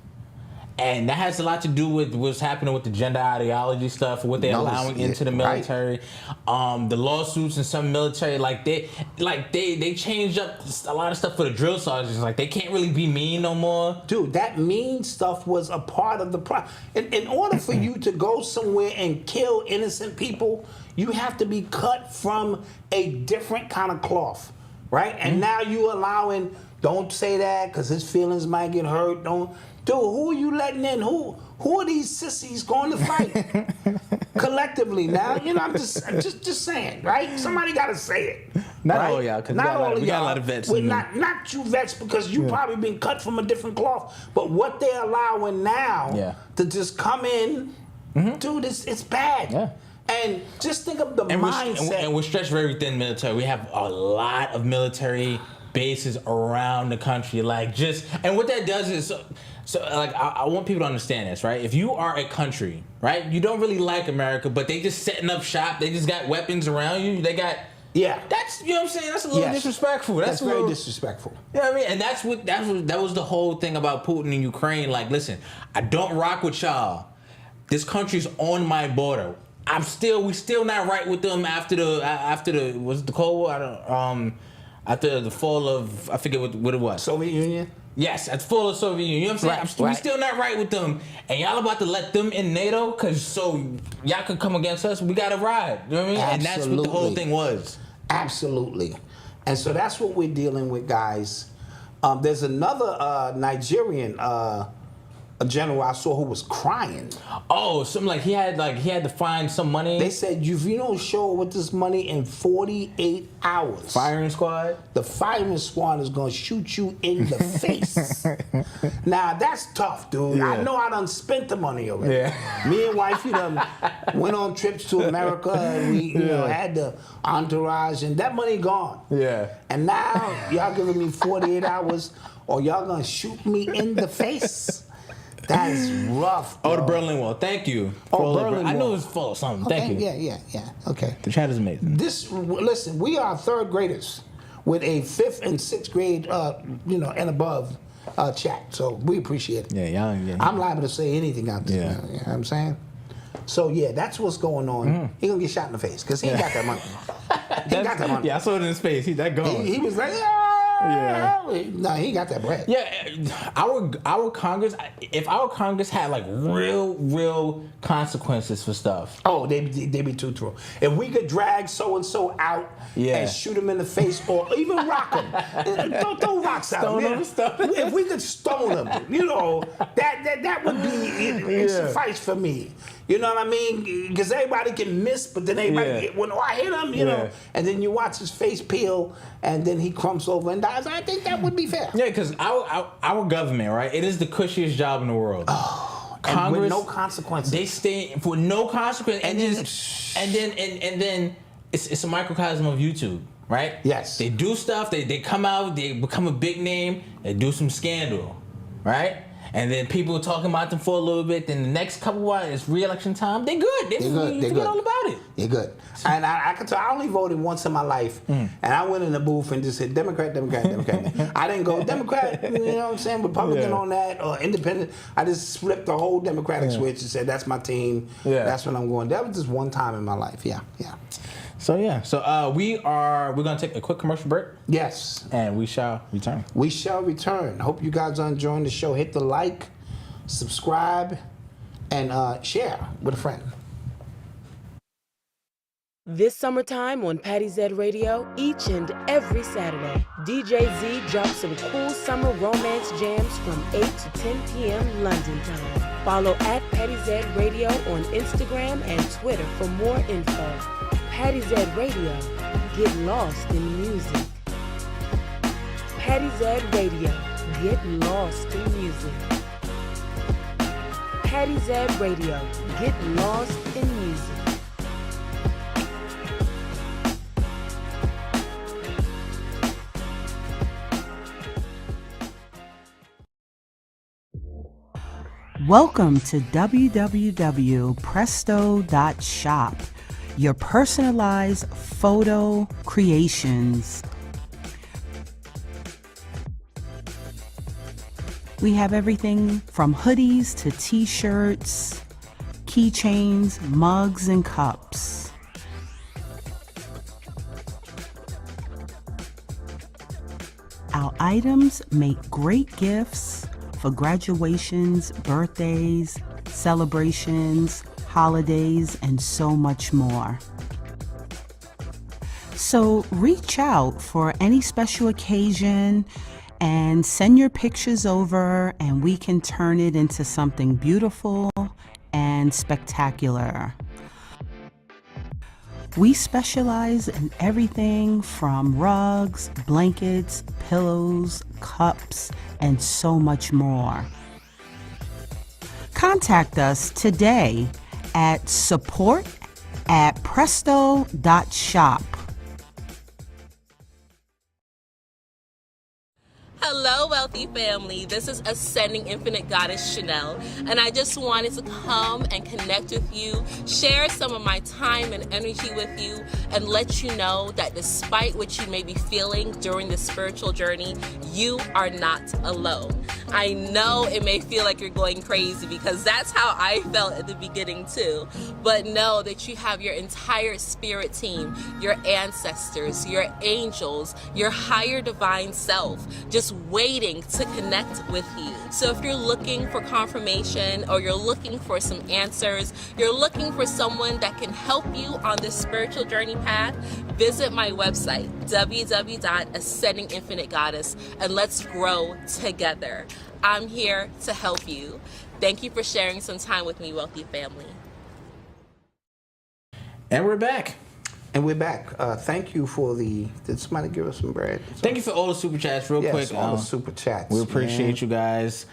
And that has a lot to do with what's happening with the gender ideology stuff, what they're allowing into the military, the lawsuits in some military. They changed up a lot of stuff for the drill sergeants. Like, they can't really be mean no more. Dude, that mean stuff was a part of the problem. In order for you to go somewhere and kill innocent people, you have to be cut from a different kind of cloth, right? And now you allowing, don't say that because his feelings might get hurt. Dude, who are you letting in? Who are these sissies going to fight collectively? Now, I'm just saying, right? Somebody got to say it. Not right? all y'all, because we got a lot of vets. Not you vets, because you probably been cut from a different cloth. But what they're allowing now to just come in, dude, it's bad. Yeah. And just think of the mindset. And we're stretched very thin military. We have a lot of military bases around the country. And what that does is, I want people to understand this, right? If you are a country, right, you don't really like America, but they just setting up shop, they just got weapons around you, they got... Yeah. That's, you know what I'm saying? That's a little disrespectful. That's very disrespectful. You know what I mean? And that was the whole thing about Putin and Ukraine. Like, listen, I don't rock with y'all. This country's on my border. We still not right with them after the was it the Cold War? After the fall of, I forget what it was. Soviet Union? Yes, at the fall of Soviet Union. You know what I'm saying? We still not right with them. And y'all about to let them in NATO? Because so y'all could come against us. We got to ride. You know what I mean? Absolutely. And that's what the whole thing was. Absolutely. And so that's what we're dealing with, guys. There's another Nigerian a general I saw who was crying. Oh, something he had to find some money. They said if you don't show up with this money in 48 hours, firing squad. The firing squad is gonna shoot you in the face. Now that's tough, dude. Yeah. I know I done spent the money already. Yeah. Me and wifey done went on trips to America and we had the entourage and that money gone. Yeah. And now y'all giving me 48 hours or y'all gonna shoot me in the face. That is rough, bro. Oh, the Berlin Wall. Thank you. Berlin Wall. I knew it was full of something. Okay, Thank you. Yeah. Okay. The chat is amazing. Listen, we are third graders with a fifth and sixth grade, and above chat. So we appreciate it. Yeah. I'm liable to say anything out there. Yeah. You know what I'm saying? So, that's what's going on. Mm-hmm. He going to get shot in the face because he ain't got that money. He got that money. Yeah, I saw it in his face. That gone. He was like, no, he got that bread. Yeah, our Congress. If our Congress had real consequences for stuff. Oh, they be too true. If we could drag so and so out and shoot him in the face, or even rock him, throw rocks out. If we could stone him, that would be suffice for me. You know what I mean? Because everybody can miss, but then everybody when I hit him, you know, and then you watch his face peel, and then he crumps over and dies. I think that would be fair. Yeah, because our government, right? It is the cushiest job in the world. Oh, Congress, with no consequences. They stay for no consequence, and then it's a microcosm of YouTube, right? Yes. They do stuff. They come out. They become a big name. They do some scandal, right? And then people talking about them for a little bit. Then the next couple of it's re-election time. They good. They forget all about it. They're good. And I can tell. I only voted once in my life, and I went in the booth and just said Democrat. I didn't go Democrat. You know what I'm saying? Republican on that or Independent. I just flipped the whole Democratic switch and said that's my team. Yeah. That's what I'm going. That was just one time in my life. Yeah. So we're gonna take a quick commercial break. Yes. And we shall return. Hope you guys are enjoying the show. Hit the like, subscribe, and share with a friend. This summertime on Patty Z Radio, each and every Saturday, DJ Z drops some cool summer romance jams from 8 to 10 p.m. London time. Follow at Patty Z Radio on Instagram and Twitter for more info. Patty Z Radio, get lost in music. Patty Z Radio, get lost in music. Patty Z Radio, get lost in music. Welcome to www.presto.shop, your personalized photo creations. We have everything from hoodies to t-shirts, keychains, mugs, and cups. Our items make great gifts for graduations, birthdays, celebrations, holidays, and so much more. So reach out for any special occasion and send your pictures over, and we can turn it into something beautiful and spectacular. We specialize in everything from rugs, blankets, pillows, cups, and so much more. Contact us today at support@presto.shop. Hello, wealthy family. This is Ascending Infinite Goddess Chanel, and I just wanted to come and connect with you, share some of my time and energy with you, and let you know that despite what you may be feeling during this spiritual journey, you are not alone. I know it may feel like you're going crazy because that's how I felt at the beginning too, but know that you have your entire spirit team, your ancestors, your angels, your higher divine self, just waiting to connect with you. So if you're looking for confirmation, or you're looking for some answers, you're looking for someone that can help you on this spiritual journey path, visit my website, www.ascendinginfinitegoddess, and let's grow together. I'm here to help you. Thank you for sharing some time with me, wealthy family. And we're back. And we're back. Thank you for the... Did somebody give us some bread? Thank you for all the super chats, real quick. All the super chats. We appreciate you guys.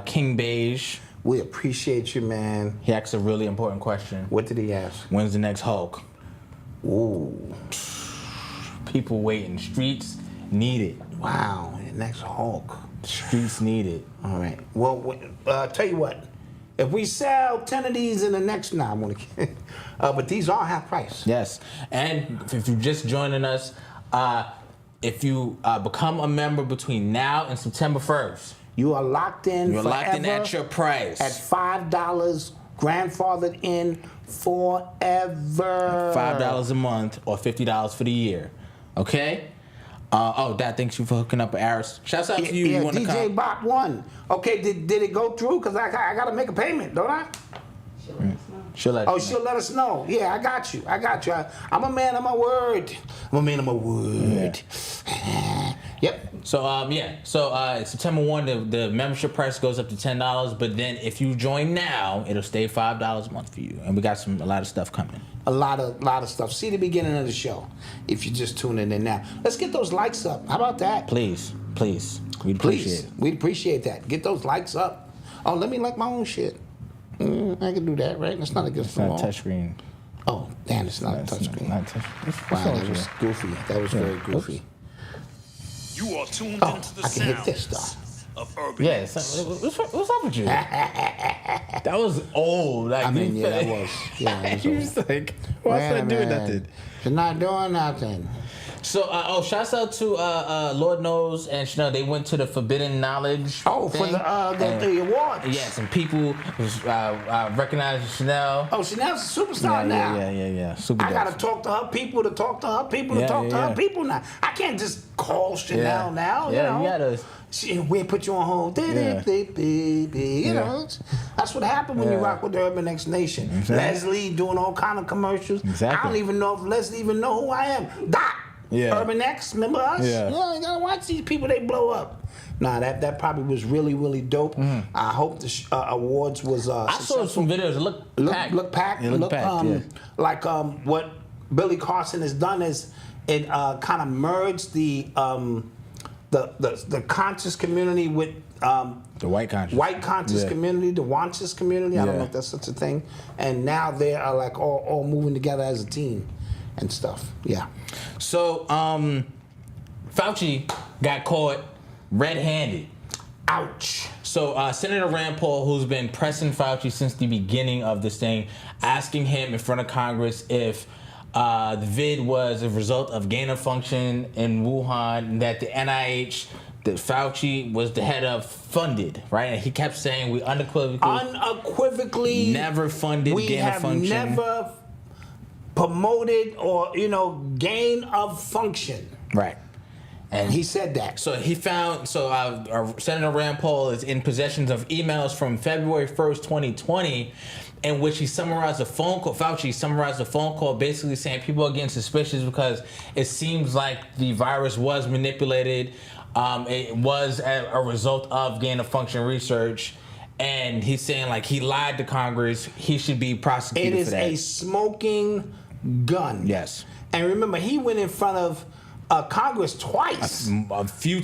King Beige. We appreciate you, man. He asked a really important question. What did he ask? When's the next Hulk? Ooh. People waiting. Streets need it. Wow. The next Hulk. Streets need it. All right. Well, tell you what. If we sell 10 of these in the next... Nah, I'm going to... but these are half price. Yes. And if you're just joining us, if you become a member between now and September 1st... You are locked in You're locked in at your price. At $5, grandfathered in forever. $5 a month or $50 for the year. Okay? Dad, thanks you for hooking up with Aris. Shouts out to you. Yeah, You want to DJ come? Bop won. Okay, did it go through? Because I got to make a payment, don't I? She'll let she'll let us know. Yeah, I got you. I'm a man of my word. Yeah. Yep. So, September 1, the membership price goes up to $10, but then if you join now, it'll stay $5 a month for you. And we got a lot of stuff coming. A lot of stuff. See the beginning of the show if you're just tuning in now. Let's get those likes up. How about that? Please. We'd appreciate it. We'd appreciate that. Get those likes up. Oh, let me like my own shit. I can do that, right? That's not against the law. It's not a touchscreen. Oh, damn, it's not a touchscreen. Wow, that was goofy. That was very goofy. You are tuned into the I can hit this sounds stuff. of urban. Yeah, what's up with you? That was old. Like, that was. Yeah, it was you was like, why is not doing nothing? It's not doing nothing. So, shouts out to Lord Knows and Chanel. They went to the Forbidden Knowledge. Oh, thing. For the awards. Yeah, some people recognized Chanel. Oh, Chanel's a superstar now. Yeah. Super. I gotta talk to her people to talk to her people to talk to her people now. I can't just call Chanel now. Yeah, you know? we put you on hold. You know, that's what happened when you rock with the Urban X Nation. Exactly. Leslie doing all kind of commercials. Exactly. I don't even know if Leslie even know who I am. Doc. Yeah. Urban X, remember us? Yeah. You gotta watch these people, they blow up. Nah, that probably was really, really dope. I hope the awards was I saw some videos. Look packed. Look packed. Yeah, look packed, yeah. Like what Billy Carson has done is it kind of merged the conscious community with The white conscious. White conscious community, the conscious community. I don't Yeah. know if that's such a thing. And now they are like all moving together as a team and stuff. Yeah. So Fauci got caught red-handed. Ouch. So Senator Rand Paul, who's been pressing Fauci since the beginning of this thing, asking him in front of Congress if the vid was a result of gain of function in Wuhan, that the NIH that Fauci was the head of funded, right? And he kept saying we unequivocally never funded gain of function. We have never promoted or, gain of function. Right. And he said that. So he found, Senator Rand Paul is in possession of emails from February 1st, 2020, in which he summarized a phone call. Fauci summarized a phone call basically saying people are getting suspicious because it seems like the virus was manipulated. It was a result of gain of function research. And he's saying like he lied to Congress. He should be prosecuted for that. It is a smoking gun. Yes. And remember, he went in front of Congress twice. A few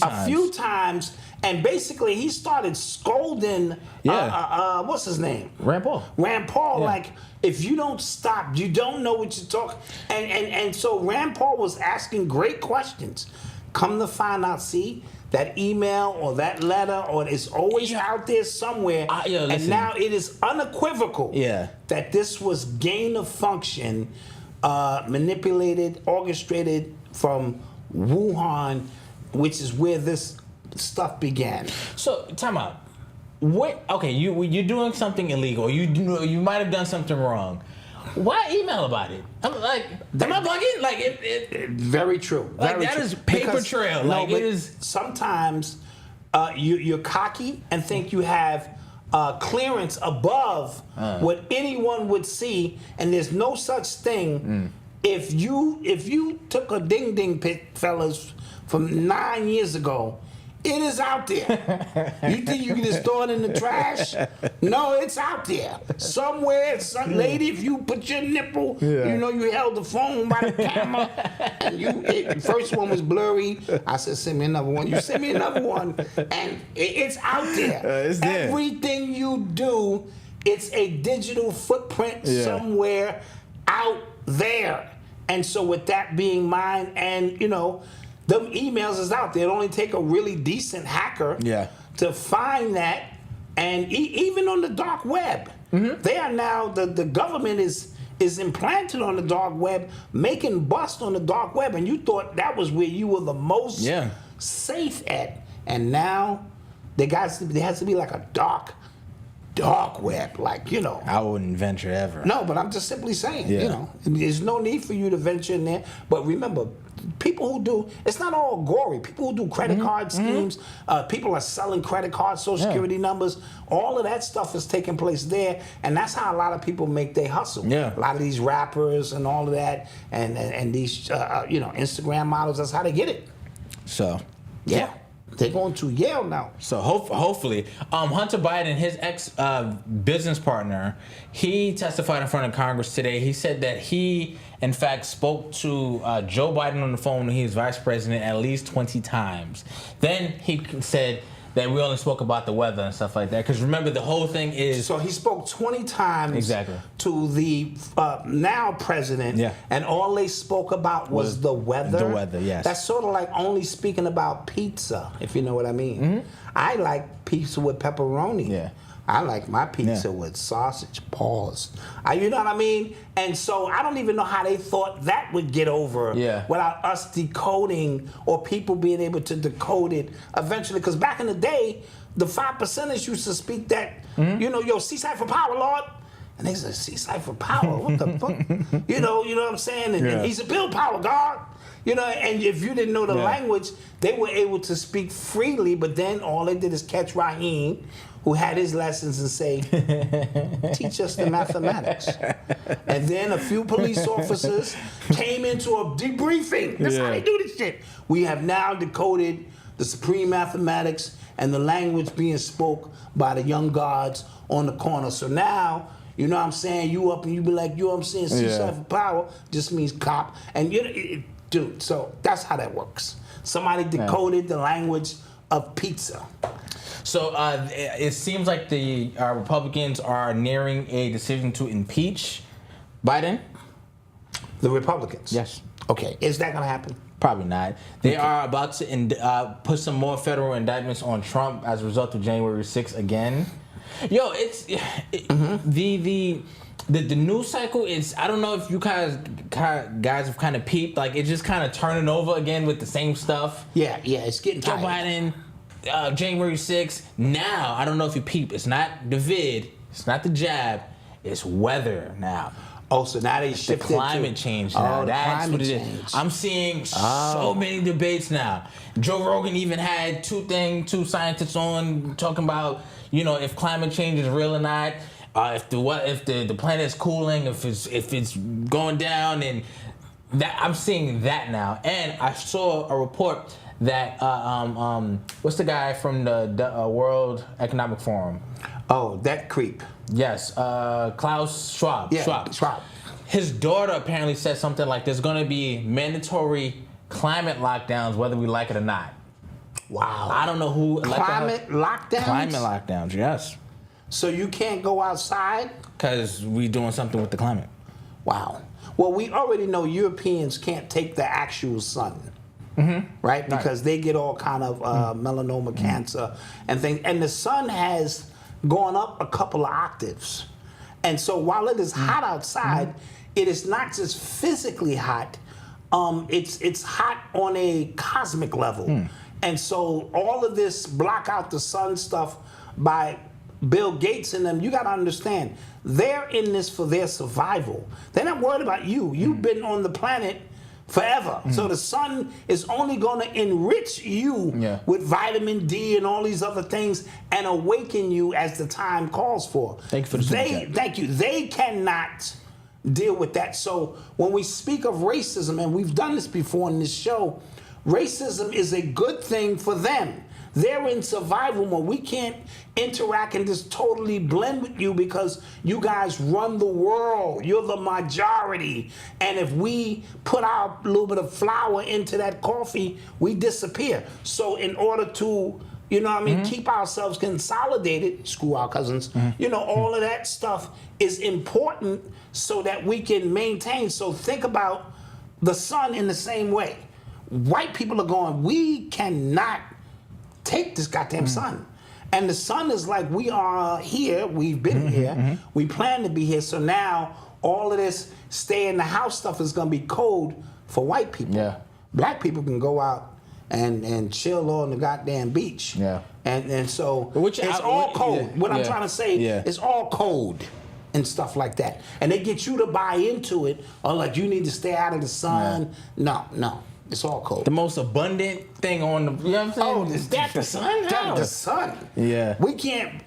times. And basically he started scolding, what's his name? Rand Paul. Like, if you don't stop, you don't know what you're talking. And so Rand Paul was asking great questions. Come to find out, see, that email or that letter, or it's always out there somewhere. And now it is unequivocal that this was gain of function, manipulated, orchestrated from Wuhan, which is where this stuff began. So, time out. What? Okay, you're doing something illegal. You might have done something wrong. Why email about it? I'm like, am I bugging? Like, very true. Like very that true. is paper trail. Like it is. Sometimes you're cocky and think you have clearance above what anyone would see, and there's no such thing. If you took a ding ding pic, fellas, from 9 years ago, it is out there. You think you can just throw it in the trash? No, it's out there. Somewhere, some lady, if you put your nipple, you held the phone by the camera, and the first one was blurry. I said, send me another one. You send me another one, and it's out there. It's there. Everything you do, it's a digital footprint somewhere out there. And so with that being mine, and them emails is out there. It only take a really decent hacker to find that. And even on the dark web, they are now, the government is implanted on the dark web, making bust on the dark web. And you thought that was where you were the most safe at. And now there has to be like a dark web, like, I wouldn't venture ever. No, but I'm just simply saying, there's no need for you to venture in there. But remember, people who do, it's not all gory. People who do credit card schemes, people are selling credit cards, social security numbers, all of that stuff is taking place there. And that's how a lot of people make their hustle. A lot of these rappers and all of that, and these, Instagram models, that's how they get it. So, they're going to Yale now. So hopefully, Hunter Biden, his ex business partner, he testified in front of Congress today. He said that he, in fact, spoke to Joe Biden on the phone when he was vice president at least 20 times. Then he said that we only spoke about the weather and stuff like that. Because remember, the whole thing is... So he spoke 20 times to the now president, and all they spoke about was the weather. The weather, yes. That's sort of like only speaking about pizza, if you know what I mean. I like pizza with pepperoni. I like my pizza with sausage. Pause. You know what I mean? And so I don't even know how they thought that would get over without us decoding or people being able to decode it eventually. Because back in the day, the 5%ers used to speak that, Seaside for power, Lord. And they said, Seaside for power? What the fuck? You know what I'm saying? And he's a Bill Power, God. You know, and if you didn't know the language, they were able to speak freely, but then all they did is catch Raheem, who had his lessons, and say, teach us the mathematics. And then a few police officers came into a debriefing. That's how they do this shit. We have now decoded the supreme mathematics and the language being spoke by the young guards on the corner. So now, you know what I'm saying, you up and you be like, you know what I'm saying, C7 for power just means cop. And dude, so that's how that works. Somebody decoded the language of pizza. So it seems like the Republicans are nearing a decision to impeach Biden. The Republicans? Yes. Okay, is that going to happen? Probably not. They are about to put some more federal indictments on Trump as a result of January 6th again. Yo, the news cycle is, I don't know if you guys have kind of peeped, like it's just kind of turning over again with the same stuff. Yeah, it's getting Joe tired. Biden, January 6th. Now, I don't know if you peep, it's not the vid, it's not the jab, it's weather now. Oh, so now they shifted the climate change now. That's what it is. I'm seeing so many debates now. Joe Rogan even had two scientists on talking about, you know, if climate change is real or not, if the planet is cooling, if it's going down, and that I'm seeing that now. And I saw a report that what's the guy from the World Economic Forum? Oh, that creep. Yes, Klaus Schwab. Yeah, Schwab. His daughter apparently said something like there's going to be mandatory climate lockdowns whether we like it or not. Wow. I don't know who... Climate lockdowns? Climate lockdowns, yes. So you can't go outside? Because we're doing something with the climate. Wow. Well, we already know Europeans can't take the actual sun. Right? Because they get all kind of melanoma cancer and things. And the sun has gone up a couple of octaves. And so while it is hot outside, it is not just physically hot. It's hot on a cosmic level. And so all of this block out the sun stuff by Bill Gates and them, you got to understand, they're in this for their survival. They're not worried about you. You've been on the planet forever. So the sun is only going to enrich you with vitamin D and all these other things and awaken you as the time calls for. Thank you for the super chat. Thank you. They cannot deal with that. So when we speak of racism, and we've done this before in this show, racism is a good thing for them. They're in survival mode. We can't interact and just totally blend with you because you guys run the world. You're the majority. And if we put our little bit of flour into that coffee, we disappear. So in order to, you know what I mean, keep ourselves consolidated, screw our cousins, you know, all of that stuff is important so that we can maintain. So think about the sun in the same way. White people are going, we cannot take this goddamn sun. And the sun is like, we are here, we've been here, we plan to be here, so now all of this stay in the house stuff is gonna be code for white people. Black people can go out and chill on the goddamn beach. And so it's all code. What I'm trying to say, it's all code and stuff like that. And they get you to buy into it, or like you need to stay out of the sun. No. It's all cold. The most abundant thing on the, you know what I'm saying? Oh, is that the sun? The sun. Yeah. We can't,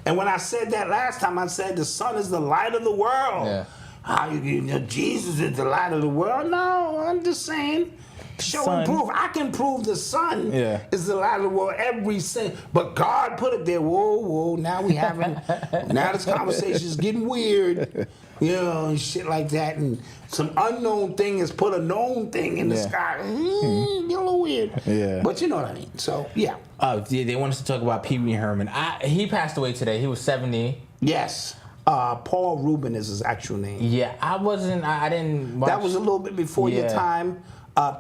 and when I said that last time, I said the sun is the light of the world. Yeah. How you know, Jesus is the light of the world? No, I'm just saying, show and prove. I can prove the sun is the light of the world every single, but God put it there. Whoa, now we having, now this conversation is getting weird. You know, and shit like that, and some unknown thing has put a known thing in the sky. Get a little weird. But you know what I mean. So, yeah. They want us to talk about Pee Wee Herman. He passed away today. He was 70. Yes. Paul Rubin is his actual name. Yeah, I didn't watch. That was a little bit before your time.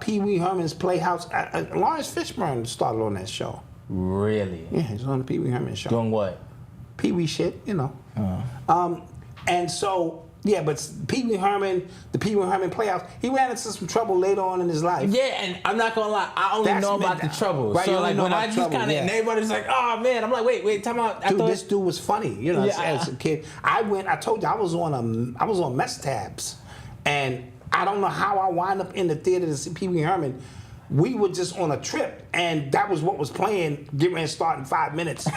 Pee Wee Herman's Playhouse. Lawrence Fishburne started on that show. Really? Yeah, he's on the Pee Wee Herman show. Doing what? Pee Wee shit, you know. And so... Yeah, but Pee Wee Herman, the Pee Wee Herman Playhouse, he ran into some trouble later on in his life. Yeah, and I'm not gonna lie, I only know about the trouble. Right, so like when I just kind of, and everybody's like, oh man, I'm like, wait, time out. Dude, this dude was funny, you know. As a kid, I told you I was on mess tabs, and I don't know how I wound up in the theater to see Pee Wee Herman. We were just on a trip, and that was what was playing. Get ready to start in 5 minutes.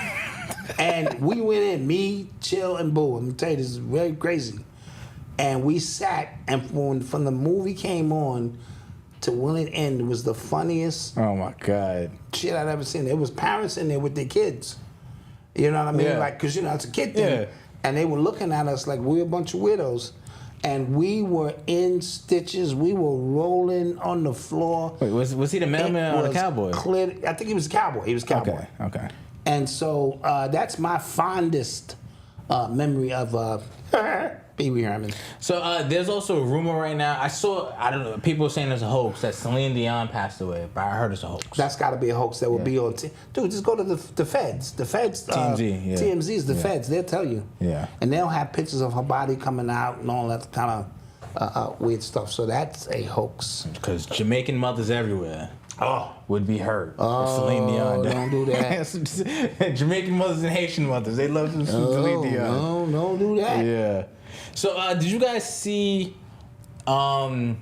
And we went in, me, Chill, and Boo. I'm gonna tell you, this is very crazy. And we sat, and from the movie came on to when it ended, it was the funniest Oh my God. shit I'd ever seen. There was parents in there with their kids. You know what I mean? Yeah. Like, cause it's a kid thing. Yeah. And they were looking at us like we were a bunch of widows. And we were in stitches. We were rolling on the floor. Wait, was he the mailman or the It was cowboy? clear- I think he was a cowboy. He was a cowboy. Okay. And so that's my fondest memory of Pee Wee Herman. So there's also a rumor right now. I don't know, people are saying there's a hoax that Celine Dion passed away, but I heard it's a hoax. That's got to be a hoax that would be on. Dude, just go to the feds. The feds. TMZ, yeah. TMZ is the feds. They'll tell you. Yeah. And they'll have pictures of her body coming out and all that kind of weird stuff. So that's a hoax. Because Jamaican mothers everywhere would be hurt. Oh, Celine Dion. don't do that. Jamaican mothers and Haitian mothers, they love some Celine Dion. No, don't do that. Yeah. So did you guys see Cardi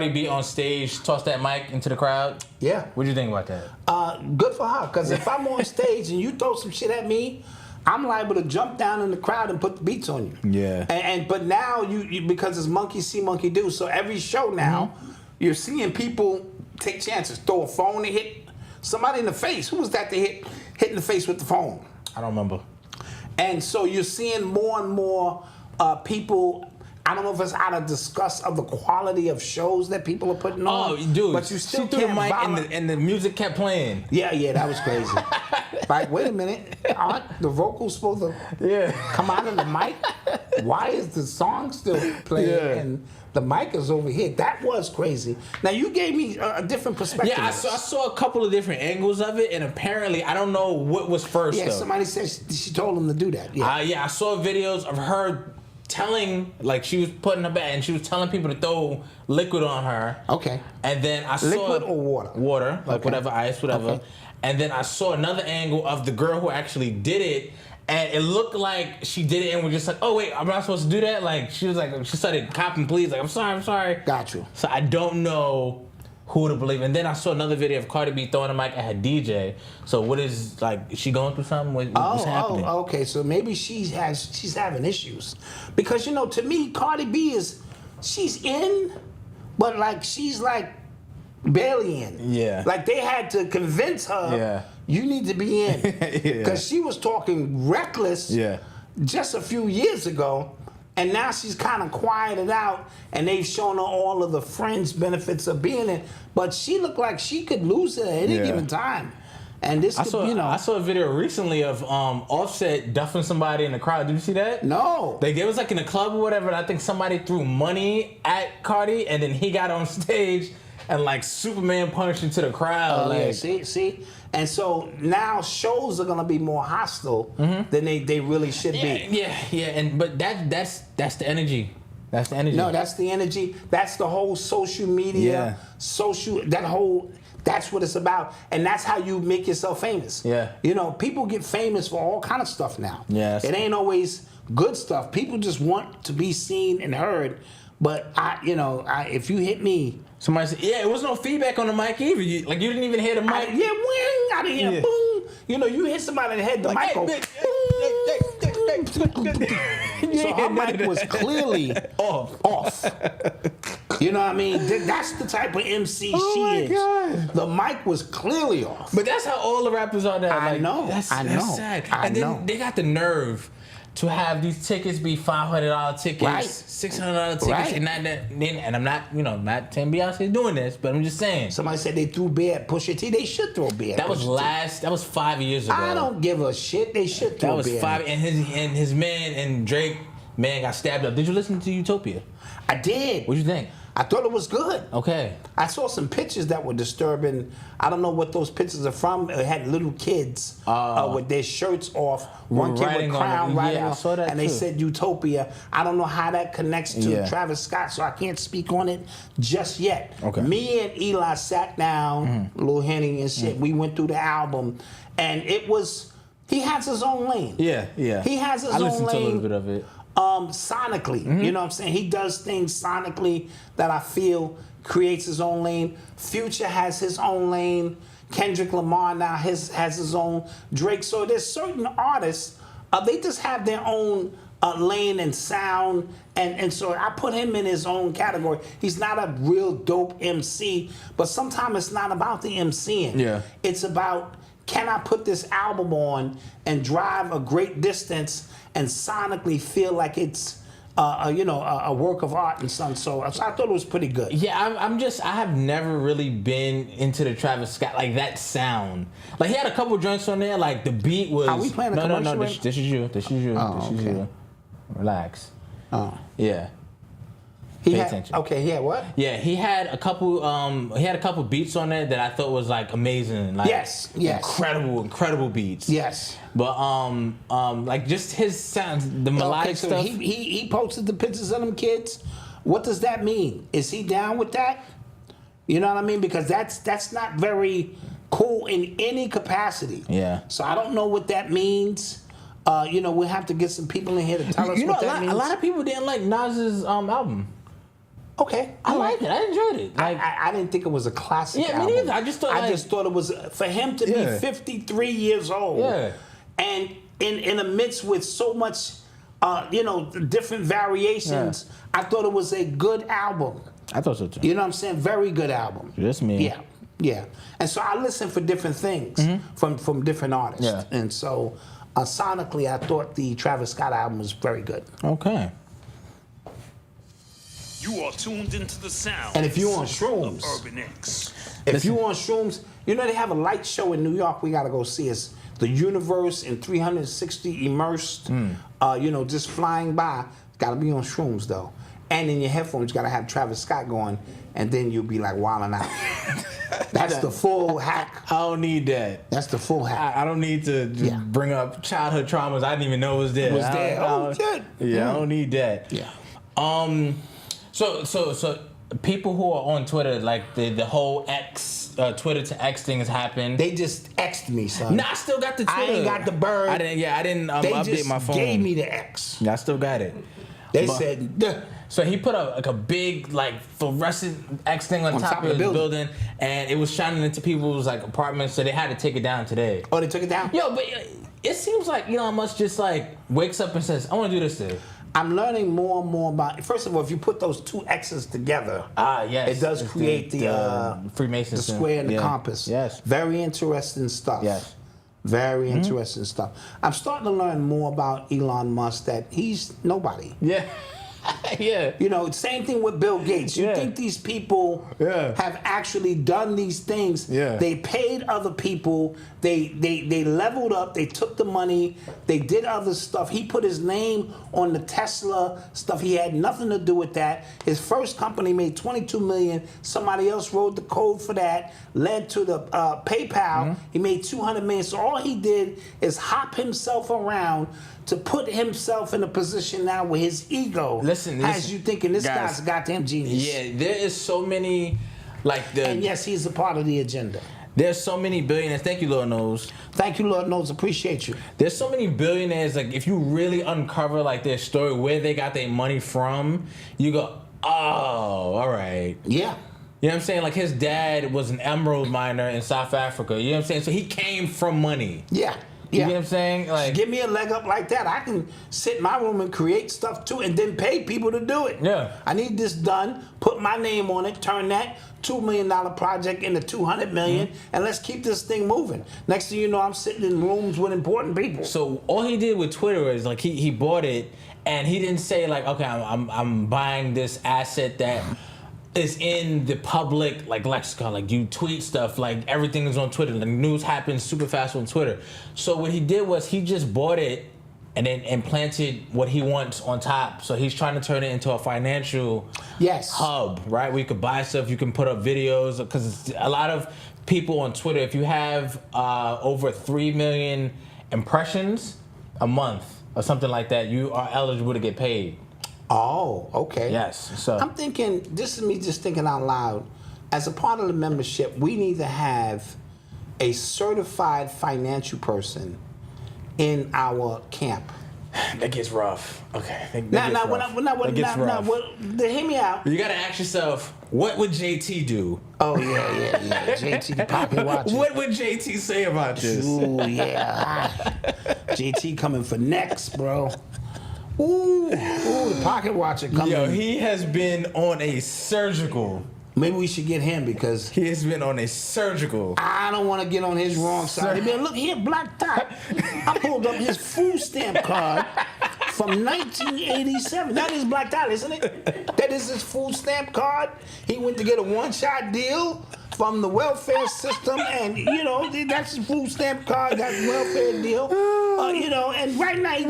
B on stage toss that mic into the crowd? Yeah. What do you think about that? Good for her, because if I'm on stage and you throw some shit at me, I'm liable to jump down in the crowd and put the beats on you. Yeah. But now you because it's monkey see, monkey do. So every show now, you're seeing people take chances, throw a phone and hit somebody in the face. Who was that to hit in the face with the phone? I don't remember. And so you're seeing more and more people. I don't know if it's out of disgust of the quality of shows that people are putting on. Oh, dude. But you still she threw the can't mic and the music kept playing. Yeah, that was crazy. Like, wait a minute. Aren't the vocals supposed to come out of the mic? Why is the song still playing and the mic is over here? That was crazy. Now, you gave me a different perspective. Yeah, I saw a couple of different angles of it, and apparently, I don't know what was first, Yeah, though. somebody said she told him to do that. Yeah, I saw videos of her telling, like, she was putting her back, and she was telling people to throw liquid on her. Okay. And then I saw... Liquid or water? Water, like whatever, ice, whatever. Okay. And then I saw another angle of the girl who actually did it, and it looked like she did it and was just like, oh, wait, I'm not supposed to do that? Like, she was like, she started copping pleas, like, I'm sorry. Got you. So I don't know who to believe. And then I saw another video of Cardi B throwing a mic at her DJ. So what is, like, is she going through something? What's happening? Oh, okay. So maybe she's having issues. Because, to me, Cardi B she's in, but, like, she's, like, barely in. Yeah. Like, they had to convince her, you need to be in. Because she was talking reckless just a few years ago, and now she's kind of quieted out, and they've shown her all of the fringe benefits of being in. But she looked like she could lose it at any given time. And this, I saw a video recently of Offset duffing somebody in the crowd. Did you see that? No. They was like in a club or whatever, and I think somebody threw money at Cardi, and then he got on stage and like Superman punched into the crowd. Yeah, see? And so now shows are gonna be more hostile than they really should be. Yeah. But that's the energy. That's the energy. No, that's the energy. That's the whole social media, that's what it's about. And that's how you make yourself famous. Yeah. People get famous for all kind of stuff now. Yes. It ain't always good stuff. People just want to be seen and heard. But if you hit me, somebody said, it was no feedback on the mic either. You didn't even hear the mic. Wing, I didn't hear boom. You hit somebody in the head, the mic goes. So her mic was clearly off. You know what I mean? That's the type of MC she is. God. The mic was clearly off. But that's how all the rappers are now. I know. That's sad. Then they got the nerve to have these tickets be $500 tickets, $600 tickets, and I'm not, not saying Beyonce doing this, but I'm just saying. Somebody said they threw beer at Pusha T. They should throw beer. That was 5 years ago. I don't give a shit. They should throw beer. That was 5, and his man and Drake got stabbed up. Did you listen to Utopia? I did. What'd you think? I thought it was good. Okay. I saw some pictures that were disturbing. I don't know what those pictures are from. It had little kids with their shirts off. One kid with crown riding on. I saw that and they said Utopia. I don't know how that connects to Travis Scott, so I can't speak on it just yet. Okay. Me and Eli sat down, Lil Henny and shit. We went through the album, and it was. He has his own lane. Yeah. He has his own lane. I listened to a little bit of it. sonically. You know what I'm saying? He does things sonically that I feel creates his own lane. Future has his own lane. Kendrick Lamar now has his own. Drake. So there's certain artists, they just have their own lane and sound, and so I put him in his own category. He's not a real dope MC, but sometimes it's not about the MCing. Yeah. It's about, can I put this album on and drive a great distance and sonically feel like it's a work of art and something. So I thought it was pretty good. Yeah, I have never really been into the Travis Scott, like that sound. Like he had a couple joints on there, like the beat was. Are we playing a commercial? No, this is you. This is you. Oh, this is okay. you. Relax. Oh. Yeah. He Pay had, attention. Okay, yeah, what? Yeah, he had a couple beats on there that I thought was like amazing. Like Yes. incredible beats. Yes. But like just his sounds, the melodic so stuff. He posted the pictures of them kids. What does that mean? Is he down with that? You know what I mean? Because that's not very cool in any capacity. Yeah. So I don't know what that means. We'll have to get some people in here to tell us what that means. A lot of people didn't like Nas's album. Okay. I liked it. I enjoyed it. Like, I didn't think it was a classic Yeah, album. me neither. I just thought it was for him to be Yeah. 53 years old. Yeah. And in a midst with so much, different variations, I thought it was a good album. I thought so too. You know what I'm saying? Very good album. Just me. Yeah. And so I listen for different things from different artists. Yeah. And so sonically, I thought the Travis Scott album was very good. Okay. You are tuned into the sound. And if you on of shrooms, Urban X. if you on shrooms, they have a light show in New York. We gotta go see. It's the universe in 360 immersed. Just flying by. Gotta be on shrooms though. And in your headphones, you gotta have Travis Scott going, and then you'll be like wilding out. That's the full hack. I don't need that. That's the full hack. I don't need to just bring up childhood traumas I didn't even know was there. Shit. Yeah, I don't need that. Yeah. So people who are on Twitter, like the whole X Twitter to X thing has happened. They just X'd me, son. Nah, I still got the Twitter. I ain't got the bird. I didn't They update just my phone. gave me the X. Yeah, I still got it. They said, "Duh." So he put a big like fluorescent X thing on top of the building, and it was shining into people's like apartments, so they had to take it down today. Oh, they took it down? Yo, but it seems like Elon Musk just like wakes up and says, "I want to do this today." I'm learning more and more about. First of all, if you put those two X's together, yes, it does it's create the Freemason, the square and the compass. Yes, very interesting stuff. Yes, very interesting stuff. I'm starting to learn more about Elon Musk. That he's nobody. Yeah. Yeah. Same thing with Bill Gates. You think these people have actually done these things. Yeah. They paid other people. They leveled up. They took the money. They did other stuff. He put his name on the Tesla stuff. He had nothing to do with that. His first company made $22 million. Somebody else wrote the code for that. Led to the PayPal. He made $200 million. So all he did is hop himself around to put himself in a position now where his ego has you thinking this guy's a goddamn genius. Yeah, there is so many, and yes, he's a part of the agenda. There's so many billionaires. Thank you, Lord knows. Thank you, Lord knows. Appreciate you. There's so many billionaires. Like if you really uncover like their story, where they got their money from, you go, oh, all right. Yeah. You know what I'm saying? Like his dad was an emerald miner in South Africa. You know what I'm saying? So he came from money. Yeah. You know what I'm saying? Like, give me a leg up like that. I can sit in my room and create stuff too, and then pay people to do it. Yeah. I need this done. Put my name on it. Turn that $2 million project into $200 million, and let's keep this thing moving. Next thing you know, I'm sitting in rooms with important people. So all he did with Twitter is like he bought it, and he didn't say like, okay, I'm buying this asset that is in the public like lexicon. Like you tweet stuff, like everything is on Twitter. The news happens super fast on Twitter. So what he did was he just bought it and then implanted what he wants on top. So he's trying to turn it into a financial hub, right? Where you could buy stuff, you can put up videos, because a lot of people on Twitter, if you have over 3 million impressions a month or something like that, you are eligible to get paid. Oh, okay. Yes. So I'm thinking, this is me just thinking out loud. As a part of the membership, we need to have a certified financial person in our camp. That gets rough. Okay. Hear me out. You gotta ask yourself, what would JT do? Oh yeah. JT the pocket watcher. What would JT say about this? Ooh, yeah. JT coming for next, bro. Ooh, the pocket watcher coming. Yo, he has been on a surgical. Maybe we should get him because he has been on a surgical. I don't want to get on his wrong side. He been, look here, Black Dot. I pulled up his food stamp card from 1987. That is Black Dot, isn't it? That is his food stamp card. He went to get a one-shot deal from the welfare system, and that's his food stamp card. Got a welfare deal, and right now he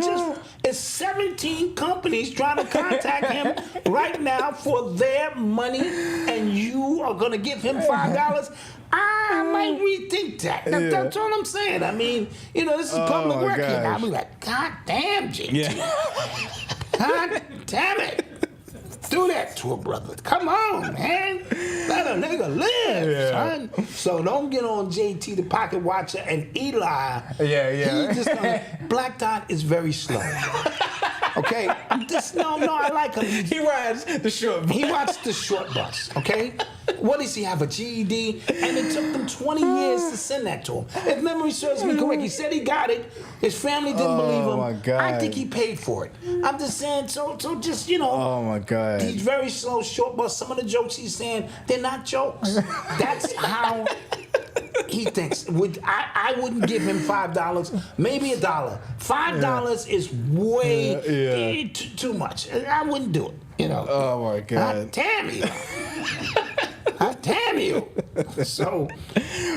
it's 17 companies trying to contact him right now for their money, and you are gonna give him $5. I might rethink that. That's all I'm saying. I mean, this is public record. I'll be like, God damn, JT. Yeah. God damn it. Do that to a brother. Come on, man. Let a nigga live, son. So don't get on JT the pocket watcher and Eli. Yeah. He just Black Dot is very slow. Okay? No, I like him. He rides the short bus. He rides the short bus, okay? What does he have, a GED? And it took them 20 years to send that to him. If memory serves me correct, he said he got it. His family didn't believe him. My God. I think he paid for it. I'm just saying, so just, Oh, my God. He's very slow, short bus. Some of the jokes he's saying, they're not jokes. That's how he thinks. I wouldn't give him $5, maybe $1. $5 is way too much. I wouldn't do it. Oh my God. Damn you. Damn you. So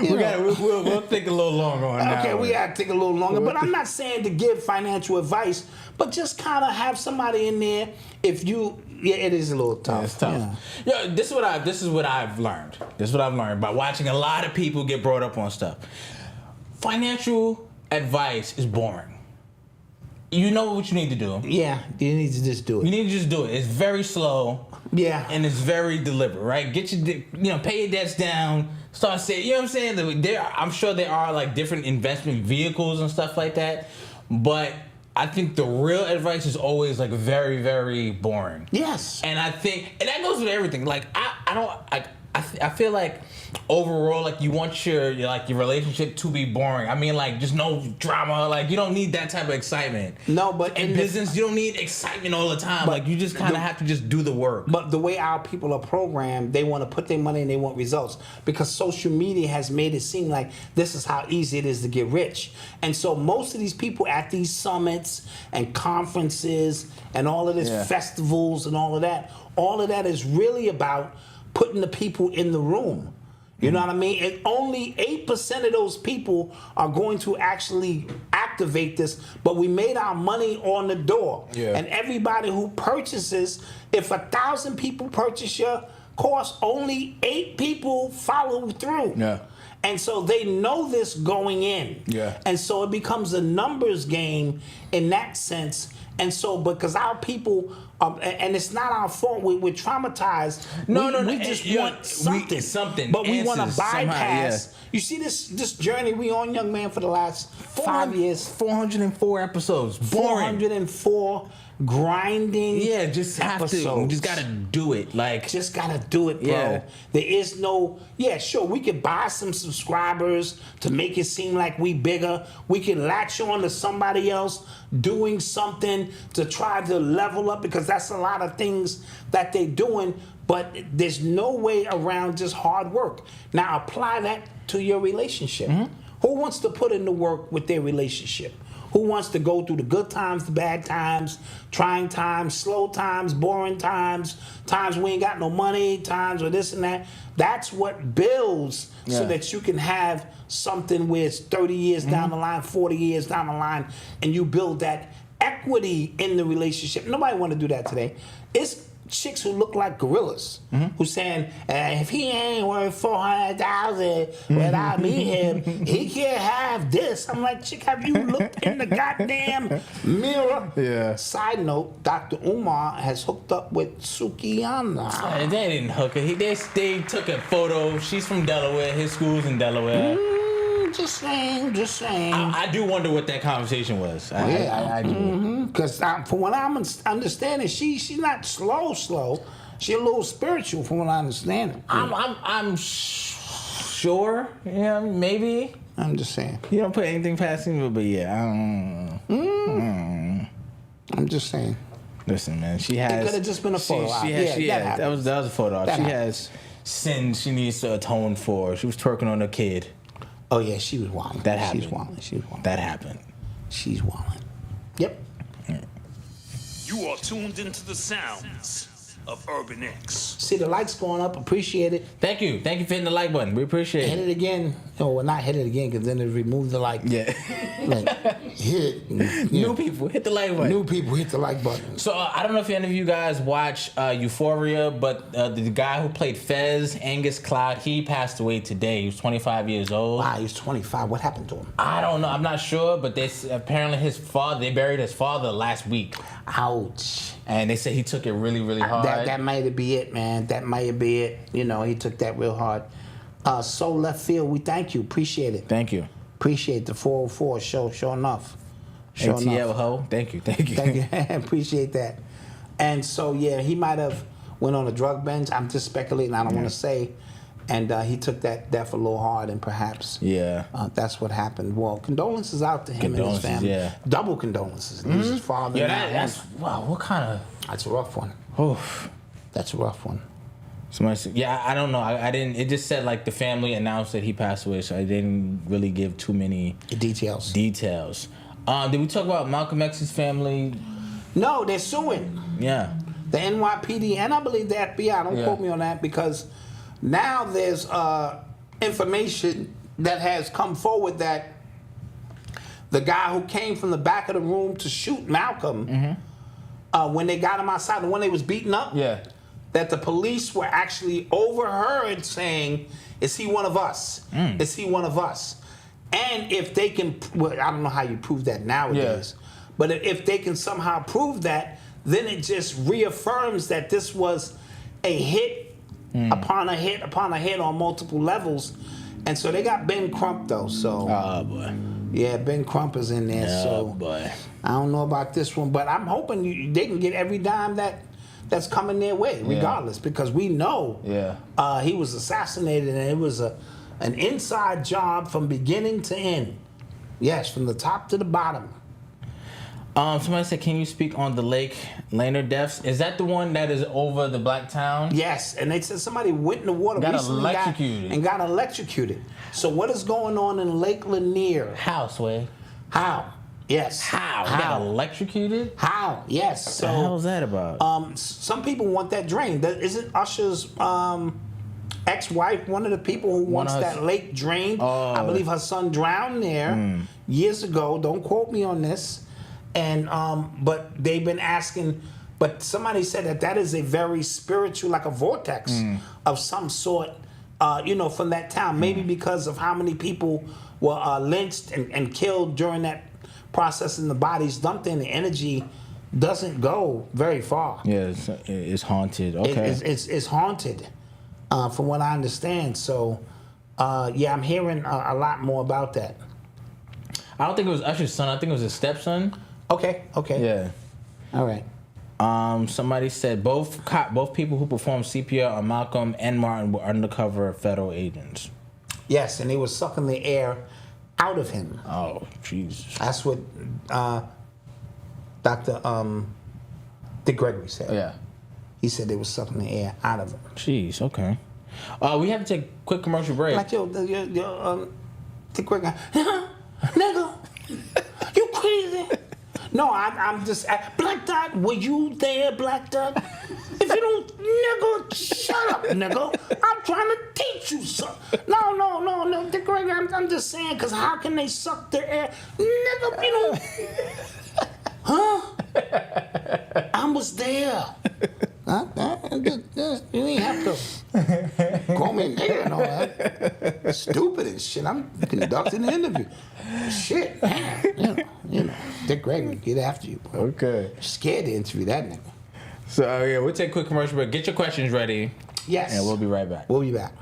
we'll think a little longer on that. Okay, we gotta think a little longer. But I'm not saying to give financial advice, but just kind of have somebody in there. If you, it is a little tough. Yeah, it's tough. Yeah. This is what I've learned. This is what I've learned by watching a lot of people get brought up on stuff. Financial advice is boring. You know what you need to do. Yeah, you need to just do it. You need to just do it. It's very slow. Yeah. And it's very deliberate, right? Get your, pay your debts down. Start saying, what I'm saying? I'm sure there are like different investment vehicles and stuff like that. But I think the real advice is always like very, very boring. Yes. And I think, and that goes with everything. Like I feel like overall, like you want your relationship to be boring. I mean, like just no drama. Like you don't need that type of excitement. No, but in business, you don't need excitement all the time. Like you just kind of have to just do the work. But the way our people are programmed, they want to put their money and they want results because social media has made it seem like this is how easy it is to get rich. And so most of these people at these summits and conferences and all of these festivals and all of that is really about putting the people in the room. You know what I mean? And only 8% of those people are going to actually activate this, but we made our money on the door. Yeah. And everybody who purchases, if 1,000 people purchase your course, only 8 people follow through. Yeah. And so they know this going in. Yeah. And so it becomes a numbers game in that sense. And so, because our people, and it's not our fault, we're traumatized. We just want something. But we want to bypass. Somehow. You see this journey we on, young man, for the last 5 years. 404 episodes. Boring. 404 grinding. Yeah, just have to. You just gotta do it. Like, just gotta do it, bro. Yeah. There is no. Yeah, sure. We could buy some subscribers to make it seem like we bigger. We can latch on to somebody else doing something to try to level up because that's a lot of things that they're doing. But there's no way around just hard work. Now apply that to your relationship. Mm-hmm. Who wants to put in the work with their relationship? Who wants to go through the good times, the bad times, trying times, slow times, boring times, times we ain't got no money, times or this and that? That's what builds so that you can have something where it's 30 years down the line, 40 years down the line, and you build that equity in the relationship. Nobody want to do that today. It's chicks who look like gorillas who saying, if he ain't worth $400,000 without me him, he can't have this. I'm like, chick, have you looked in the goddamn mirror? Yeah. Side note, Dr. Umar has hooked up with Sukiyana. They didn't hook her. They took a photo. She's from Delaware. His school's in Delaware. just saying. I do wonder what that conversation was. I do. Because from what I'm understanding, she's not slow. She a little spiritual, from what I understand. I'm sure. Yeah, maybe. I'm just saying. You don't put anything past me, but yeah, I don't. I'm just saying. Listen, man, she has. It could have just been a photo op. That was a photo op. That She happens. has sins she needs to atone for. She was twerking on a kid. Oh yeah, she was wilding. That happened. She was wilding. That happened. She's wilding. Yep. You are tuned into the sounds of Urban X. See the lights going up. Appreciate it. Thank you for hitting the like button. We appreciate Hit it. it again. No, well, not hit it again, because then it remove the like. Yeah. Like, hit. New people, hit the like button. New people, hit the like button. So I don't know if any of you guys watch Euphoria, but the guy who played Fez, Angus Cloud, he passed away today. He was 25 years old. Wow, he's 25. What happened to him? I don't know. I'm not sure, but apparently they buried his father last week. Ouch. And they said he took it really, really hard. That might be it, man. That might be it. You know, he took that real hard. So left field, we thank you. Appreciate it. Thank you. Appreciate the 404 show. Sure enough. Sure ATL enough. ho. Thank you. Thank you. Appreciate that. And so, yeah, he might have went on a drug bench. I'm just speculating. I don't want to say. And he took that death a little hard, and perhaps that's what happened. Well, condolences out to him and his family. Yeah. Double condolences. Lose his father. Yeah, wow. What kind of? That's a rough one. Oof. That's a rough one. Somebody said, I don't know. I didn't. It just said like the family announced that he passed away, so I didn't really give too many details. Did we talk about Malcolm X's family? No, they're suing. Yeah. The NYPD and I believe the FBI. Don't quote me on that, because now there's information that has come forward that the guy who came from the back of the room to shoot Malcolm, when they got him outside, the one they was beating up, that the police were actually overheard saying, "Is he one of us? Is he one of us?" And if they can, well, I don't know how you prove that nowadays, but if they can somehow prove that, then it just reaffirms that this was a hit upon a hit upon a hit on multiple levels. And so they got Ben Crump, though. So, oh boy, yeah, Ben Crump is in there. Oh boy, I don't know about this one, but I'm hoping they can get every dime that's coming their way, regardless, because we know he was assassinated, and it was an inside job from beginning to end. Yes, from the top to the bottom. Somebody said, can you speak on the Lake Laner deaths? Is that the one that is over the Black Town? Yes, and they said somebody went in the water recently got electrocuted. So what is going on in Lake Lanier? How, Sway? How? Yes. How? Got electrocuted? How? Yes. So, what the hell is that about? Some people want that drained. Isn't Usher's ex-wife one of the people who wants that lake drained? I believe her son drowned there years ago. Don't quote me on this. And but they've been asking, but somebody said that is a very spiritual, like a vortex of some sort, from that town. Maybe because of how many people were lynched and killed during that process, and the bodies dumped in. The energy doesn't go very far. Yeah, it's haunted. Okay, it's haunted, from what I understand. So, I'm hearing a lot more about that. I don't think it was Usher's son. I think it was his stepson. Okay. Yeah. All right. Somebody said both people who performed CPR on Malcolm and Martin were undercover federal agents. Yes, and they were sucking the air out of him. Oh, Jesus. That's what Dr. Dick Gregory said. Yeah. He said they were sucking the air out of him. Jeez, okay. We have to take a quick commercial break. Like, Dick Gregory, nigga, you crazy? No, I'm just, Black Dot, were you there, Black Dot? If you don't, nigga, shut up, nigga. I'm trying to teach you something. No, Dick Gregory, I'm just saying, because how can they suck the air? Nigga, you don't, huh? I was there. You ain't have to call me a nigga and all that. Stupid and shit. I'm conducting the interview. Shit. You know. Dick Gregory, get after you, bro. Okay. Scared to interview that nigga. So, we'll take a quick commercial break. Get your questions ready. Yes. And we'll be right back. We'll be back.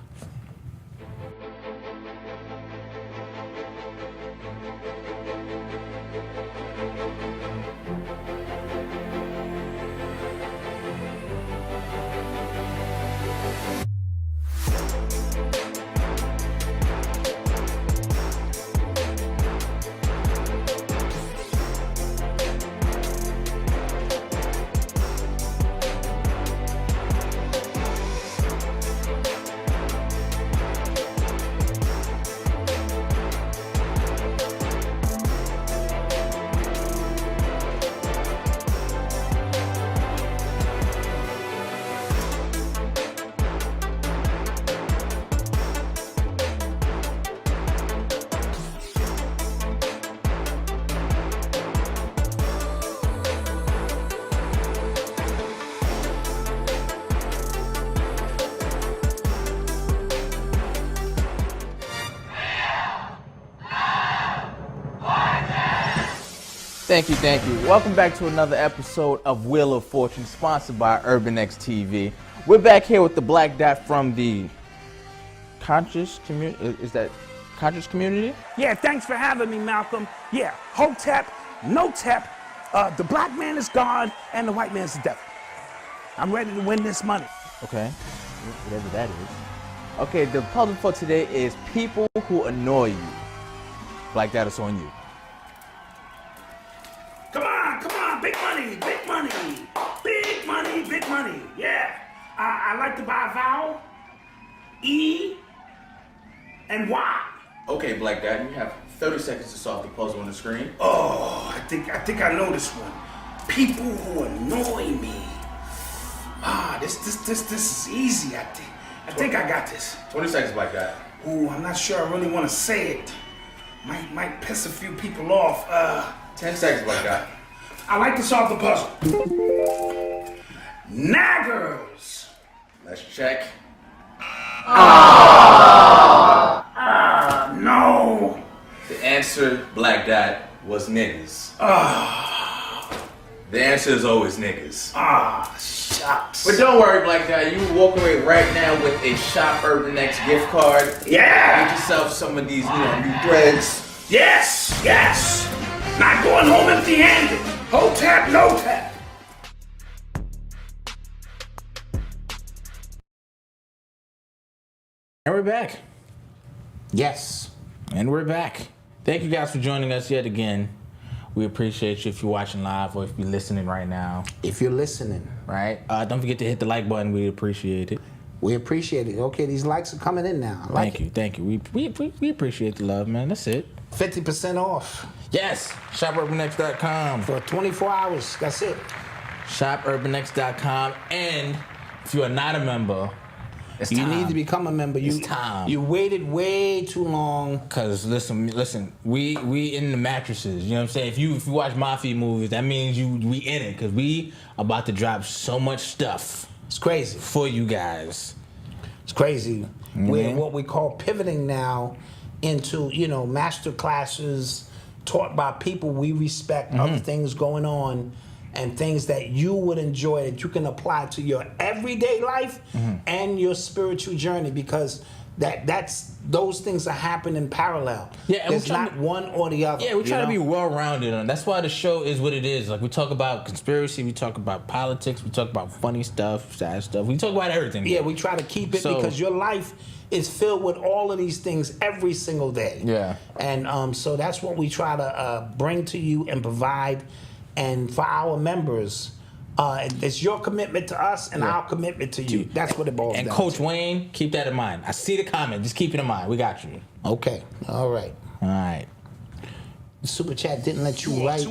Thank you. Welcome back to another episode of Wheel of Fortune, sponsored by UrbanX TV. We're back here with the Black Dot from the conscious community. Is that conscious community? Yeah, thanks for having me, Malcolm. Yeah, Hotep, Notep, the black man is God and the white man is the devil. I'm ready to win this money. Okay, whatever that is. Okay, the puzzle for today is people who annoy you. Black Dot, it's on you. Come on, big money, big money, big money, big money. Yeah, I like to buy a vowel, E and Y. Okay, Black Dot, you have 30 seconds to solve the puzzle on the screen. Oh, I think I know this one. People who annoy me. This is easy. I think I got this. 20 seconds, Black Dot. Ooh, I'm not sure I really want to say it. Might piss a few people off. 10 seconds, Black Dot. I like to solve the puzzle. Naggers. Let's check. No. The answer, Black Dot, was niggas. The answer is always niggas. Shucks. But don't worry, Black Dot. You walk away right now with a Shop UrbanX gift card. Yeah. Get yourself some of these, new threads. Yes. Not going home empty-handed. Hotep, no tap. And we're back. Yes. And we're back. Thank you guys for joining us yet again. We appreciate you if you're watching live or if you're listening right now. If you're listening. Right? Don't forget to hit the like button. We appreciate it. We appreciate it. Okay, these likes are coming in now. Thank you. We appreciate the love, man. That's it. 50% off. Yes. ShopUrbanX.com. For 24 hours. That's it. ShopUrbanX.com. And if you are not a member, it's time. You need to become a member. It's time. You waited way too long. Cause listen, we in the mattresses. You know what I'm saying? If you watch Mafia movies, that means we in it. Cause we about to drop so much stuff. It's crazy for you guys. It's crazy. Mm-hmm. We're what we call pivoting now into master classes taught by people we respect. Other things going on. And things that you would enjoy that you can apply to your everyday life and your spiritual journey, because those things are happening parallel. Yeah, there's not one or the other. Yeah, we try to be well-rounded on. That's why the show is what it is. Like, we talk about conspiracy, we talk about politics, we talk about funny stuff, sad stuff. We talk about everything. Yeah, we try to keep it because your life is filled with all of these things every single day. Yeah, and so that's what we try to bring to you and provide. And for our members, it's your commitment to us and our commitment to you. That's what it boils down to. And Coach Wayne, keep that in mind. I see the comment. Just keep it in mind. We got you. Okay. All right. The Super Chat didn't let you write.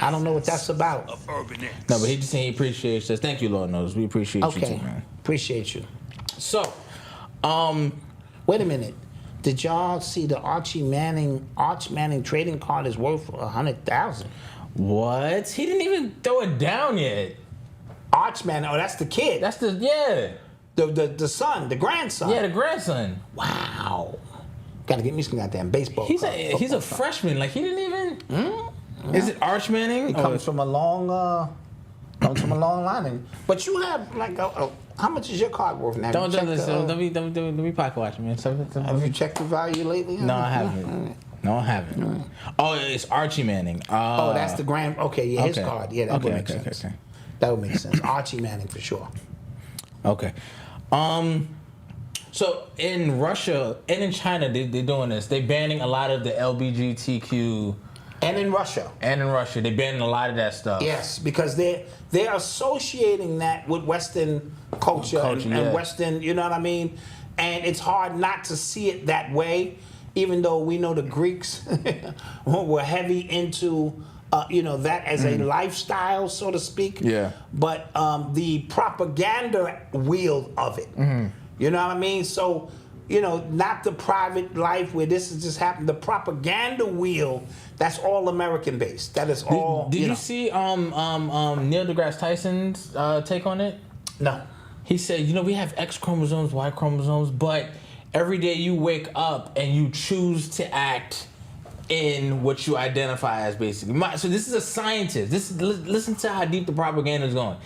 I don't know what that's about. No, but he just saying he appreciates us. Thank you, Lord knows. We appreciate you too, man. Appreciate you. So, wait a minute. Did y'all see the Arch Manning trading card is worth $100,000? What? He didn't even throw it down yet. Arch Manning. Oh, that's the kid. That's the the son, the grandson. Yeah, the grandson. Wow. Gotta get me some goddamn baseball. He's a freshman. Like, he didn't even. Is it Arch Manning? He comes from a long line. But you have how much is your card worth now? Don't be pocket watching, man. Have you checked the value lately? No, I haven't. No, I haven't. Oh, it's Archie Manning. Oh, that's the grand. Okay, yeah, his card. Yeah, that would make sense. Okay. That would make sense. Archie Manning for sure. Okay. So in Russia and in China, they're doing this. They're banning a lot of the LGBTQ. And in Russia, they're banning a lot of that stuff. Yes, because they're associating that with Western culture and Western. You know what I mean? And it's hard not to see it that way. Even though we know the Greeks were heavy into, that as a lifestyle, so to speak. Yeah. But the propaganda wheel of it, you know what I mean? So, not the private life where this has just happened. The propaganda wheel, that's all American based. That is all. Did you see Neil deGrasse Tyson's take on it? No. He said, we have X chromosomes, Y chromosomes, but every day you wake up and you choose to act in what you identify as, basically. So this is a scientist. Listen to how deep the propaganda is going.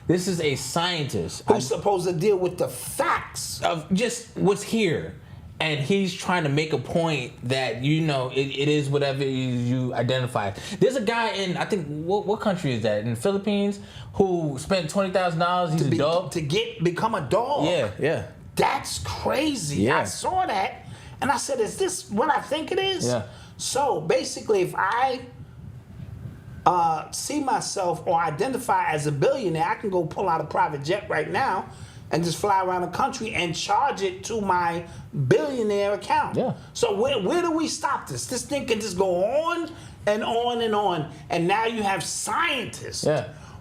This is a scientist who's supposed to deal with the facts of just what's here. And he's trying to make a point that, you know, it is whatever you identify. There's a guy in, I think, what country is that? In the Philippines, who spent $20,000. He's a dog. To become a dog. Yeah. That's crazy. Yeah. I saw that, and I said, is this what I think it is? Yeah. So basically, if I see myself or identify as a billionaire, I can go pull out a private jet right now and just fly around the country and charge it to my billionaire account. Yeah. So where do we stop this? This thing can just go on and on and on. And now you have scientists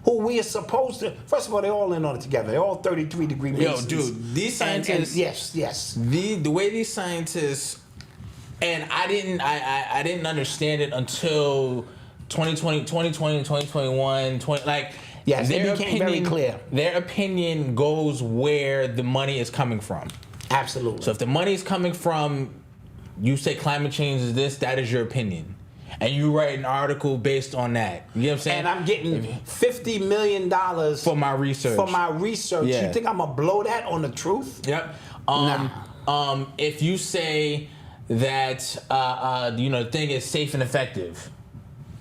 who we are supposed to, first of all, they're all in on it together. They're all 33-degree Masons. Yo, dude, these scientists, yes. The way these scientists, and I didn't understand it until 2020 and 2021, yes, it became very clear. Their opinion goes where the money is coming from. Absolutely. So if the money is coming from, you say climate change is this, that is your opinion. And you write an article based on that. You know what I'm saying? And I'm getting $50 million for my research. Yeah. You think I'm going to blow that on the truth? Yep. Nah. If you say that, the thing is safe and effective,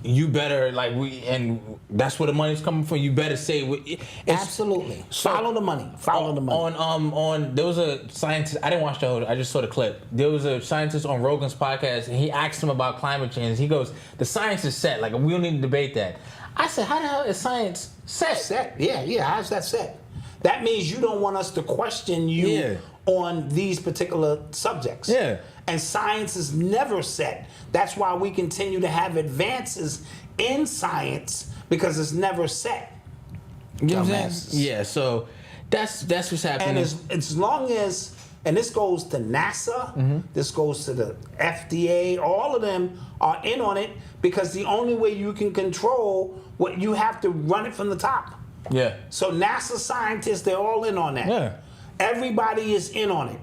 you better, and that's where the money's coming from. You better say absolutely. Follow the money. Follow the money. There was a scientist. I didn't watch the whole. I just saw the clip. There was a scientist on Rogan's podcast, and he asked him about climate change. He goes, "The science is set. Like, we don't need to debate that." I said, "How the hell is science set?" Set. Yeah. How's that set? That means you don't want us to question you on these particular subjects. Yeah. And science is never set. That's why we continue to have advances in science, because it's never set. You know what I'm saying? Yeah, so that's what's happening. And as long as, and this goes to NASA, this goes to the FDA, all of them are in on it, because the only way you can control what you have to run it from the top. Yeah. So NASA scientists, they're all in on that. Yeah. Everybody is in on it.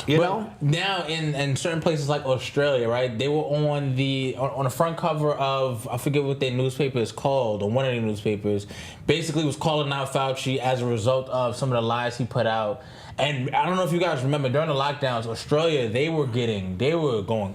You know? Now in certain places like Australia, right? They were on the front cover of, I forget what their newspaper is called, or one of the newspapers, basically was calling out Fauci as a result of some of the lies he put out. And I don't know if you guys remember, during the lockdowns, Australia, they were going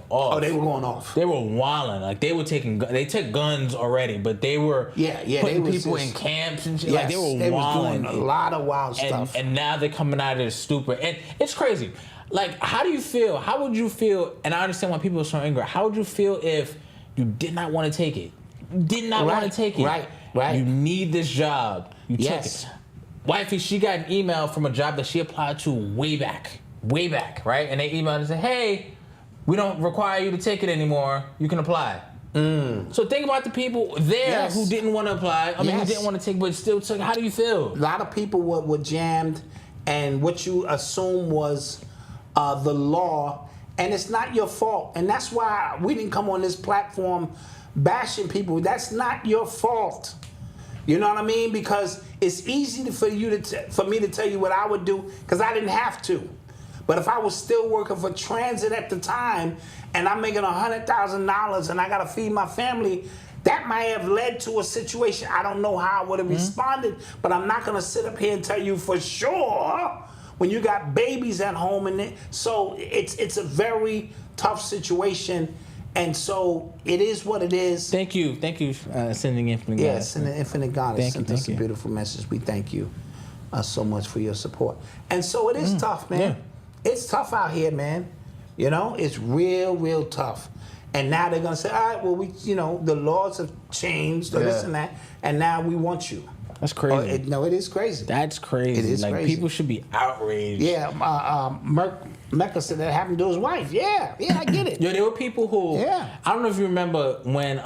off. Oh, they were going off. They were wilding. Like, they took guns already, but they were putting people in camps and shit. Yes, Like, they were wilding. Doing a lot of wild stuff. And now they're coming out of this stupid. And it's crazy. Like, how do you feel? How would you feel? And I understand why people are so angry. How would you feel if you did not want to take it? You did not want to take it. Right. You need this job. You took it. Wifey, she got an email from a job that she applied to way back, right? And they emailed and said, "Hey, we don't require you to take it anymore. You can apply." So think about the people there who didn't want to apply. Who didn't want to take, but still took. How do you feel? A lot of people were jammed, and what you assume was the law, and it's not your fault. And that's why we didn't come on this platform bashing people. That's not your fault. You know what I mean? Because it's easy for me to tell you what I would do, because I didn't have to. But if I was still working for transit at the time, and I'm making $100,000 and I got to feed my family, that might have led to a situation. I don't know how I would have responded, but I'm not going to sit up here and tell you for sure when you got babies at home. And so it's a very tough situation. And so it is what it is. Thank you, Sending Infinite Goddess. Yes, Sending Infinite Goddess sent us a you. beautiful message. We thank you so much for your support. And so it is tough, man. Yeah. It's tough out here, man. You know, it's real tough. And now they're gonna say, all right, well, the laws have changed, or this and that, and now we want you. That's crazy. It is crazy. That's crazy. It is crazy. People should be outraged. Yeah, Mecca said that happened to his wife. Yeah, I get it. Yo, there were people who, I don't know if you remember when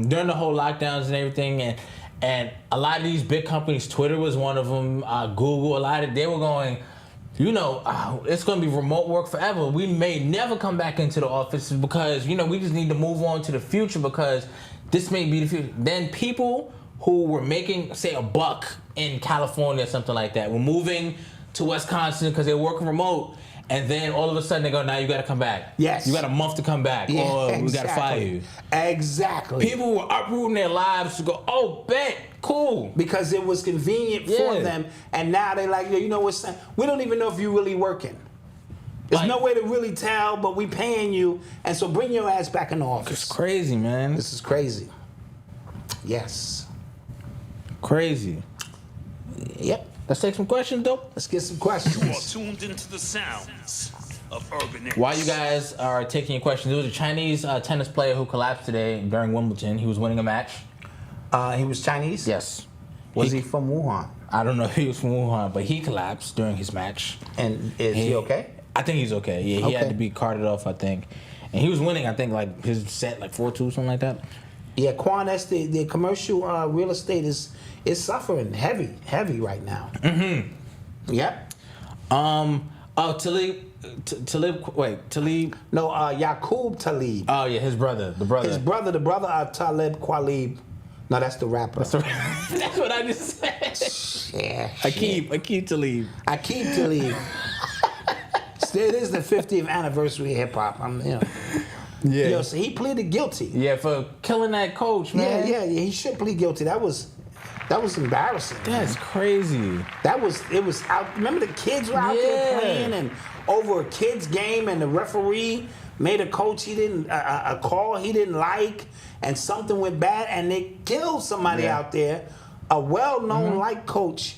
during the whole lockdowns and everything, and a lot of these big companies, Twitter was one of them, Google, they were going, it's going to be remote work forever. We may never come back into the office because, we just need to move on to the future because this may be the future. Then people who were making, say, $1 in California or something like that were moving to Wisconsin because they're working remote. And then all of a sudden they go, now you got to come back. Yes. You got a month to come back, or we got to fire you. Exactly. People were uprooting their lives to go, oh, bet, cool. Because it was convenient for them, and now they're like, you know what, we don't even know if you're really working. There's no way to really tell, but we paying you, and so bring your ass back in the office. It's crazy, man. This is crazy. Yes. Crazy. Yep. Let's take some questions, though. Let's get some questions. You are tuned into the sounds of Urban X. While you guys are taking your questions, there was a Chinese tennis player who collapsed today during Wimbledon. He was winning a match. He was Chinese? Yes. Was he from Wuhan? I don't know if he was from Wuhan, but he collapsed during his match. And is he okay? I think he's okay. Yeah, he had to be carted off, I think. And he was winning, I think, like his set, like 4-2, something like that. Yeah, Quan, that's the commercial real estate is suffering heavy right now. Mm-hmm. Yep. Talib. No, Yaqub Talib. Oh yeah, his brother, the brother. His brother, the brother of Talib Kweli. No, that's the rapper. That's what I just said. Yeah. Aqib Talib. Aqib Talib. It is the 50th anniversary of hip hop. Yeah. Yo, so he pleaded guilty. Yeah, for killing that coach, man. Yeah. He should plead guilty. That was embarrassing. That's crazy. It was out. Remember the kids were out there playing and over a kids game, and the referee made a coach a call he didn't like, and something went bad, and they killed somebody out there, a well-known like coach,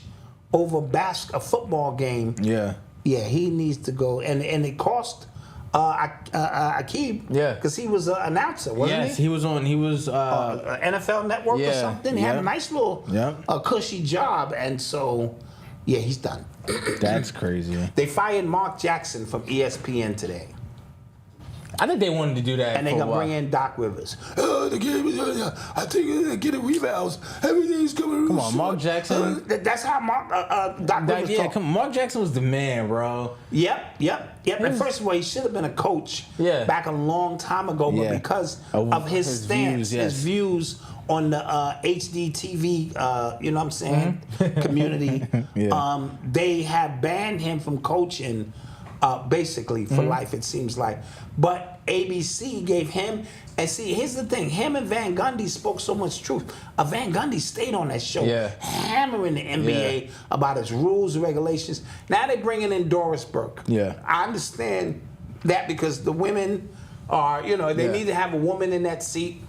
over a football game. Yeah. Yeah, he needs to go, and it cost Aqib. Yeah, because he was an announcer, wasn't he? Yes, he was on. He was NFL Network or something. He had a nice little cushy job, and so he's done. That's crazy. They fired Mark Jackson from ESPN today. I think they wanted to do that. And they're going to bring in Doc Rivers. The game is, I think they're getting rebounds. Everything's coming. Come on, Mark Jackson. That's how Doc Rivers talk. Come on, Mark Jackson was the man, bro. Yep. And first of all, he should have been a coach back a long time ago, but because of his stance, his views on the HD TV, you know what I'm saying, community, they have banned him from coaching basically for life, it seems like. But ABC gave him, and see, here's the thing, him and Van Gundy spoke so much truth. Van Gundy stayed on that show, hammering the NBA about its rules and regulations. Now they're bringing in Doris Burke. Yeah. I understand that because the women are, they need to have a woman in that seat.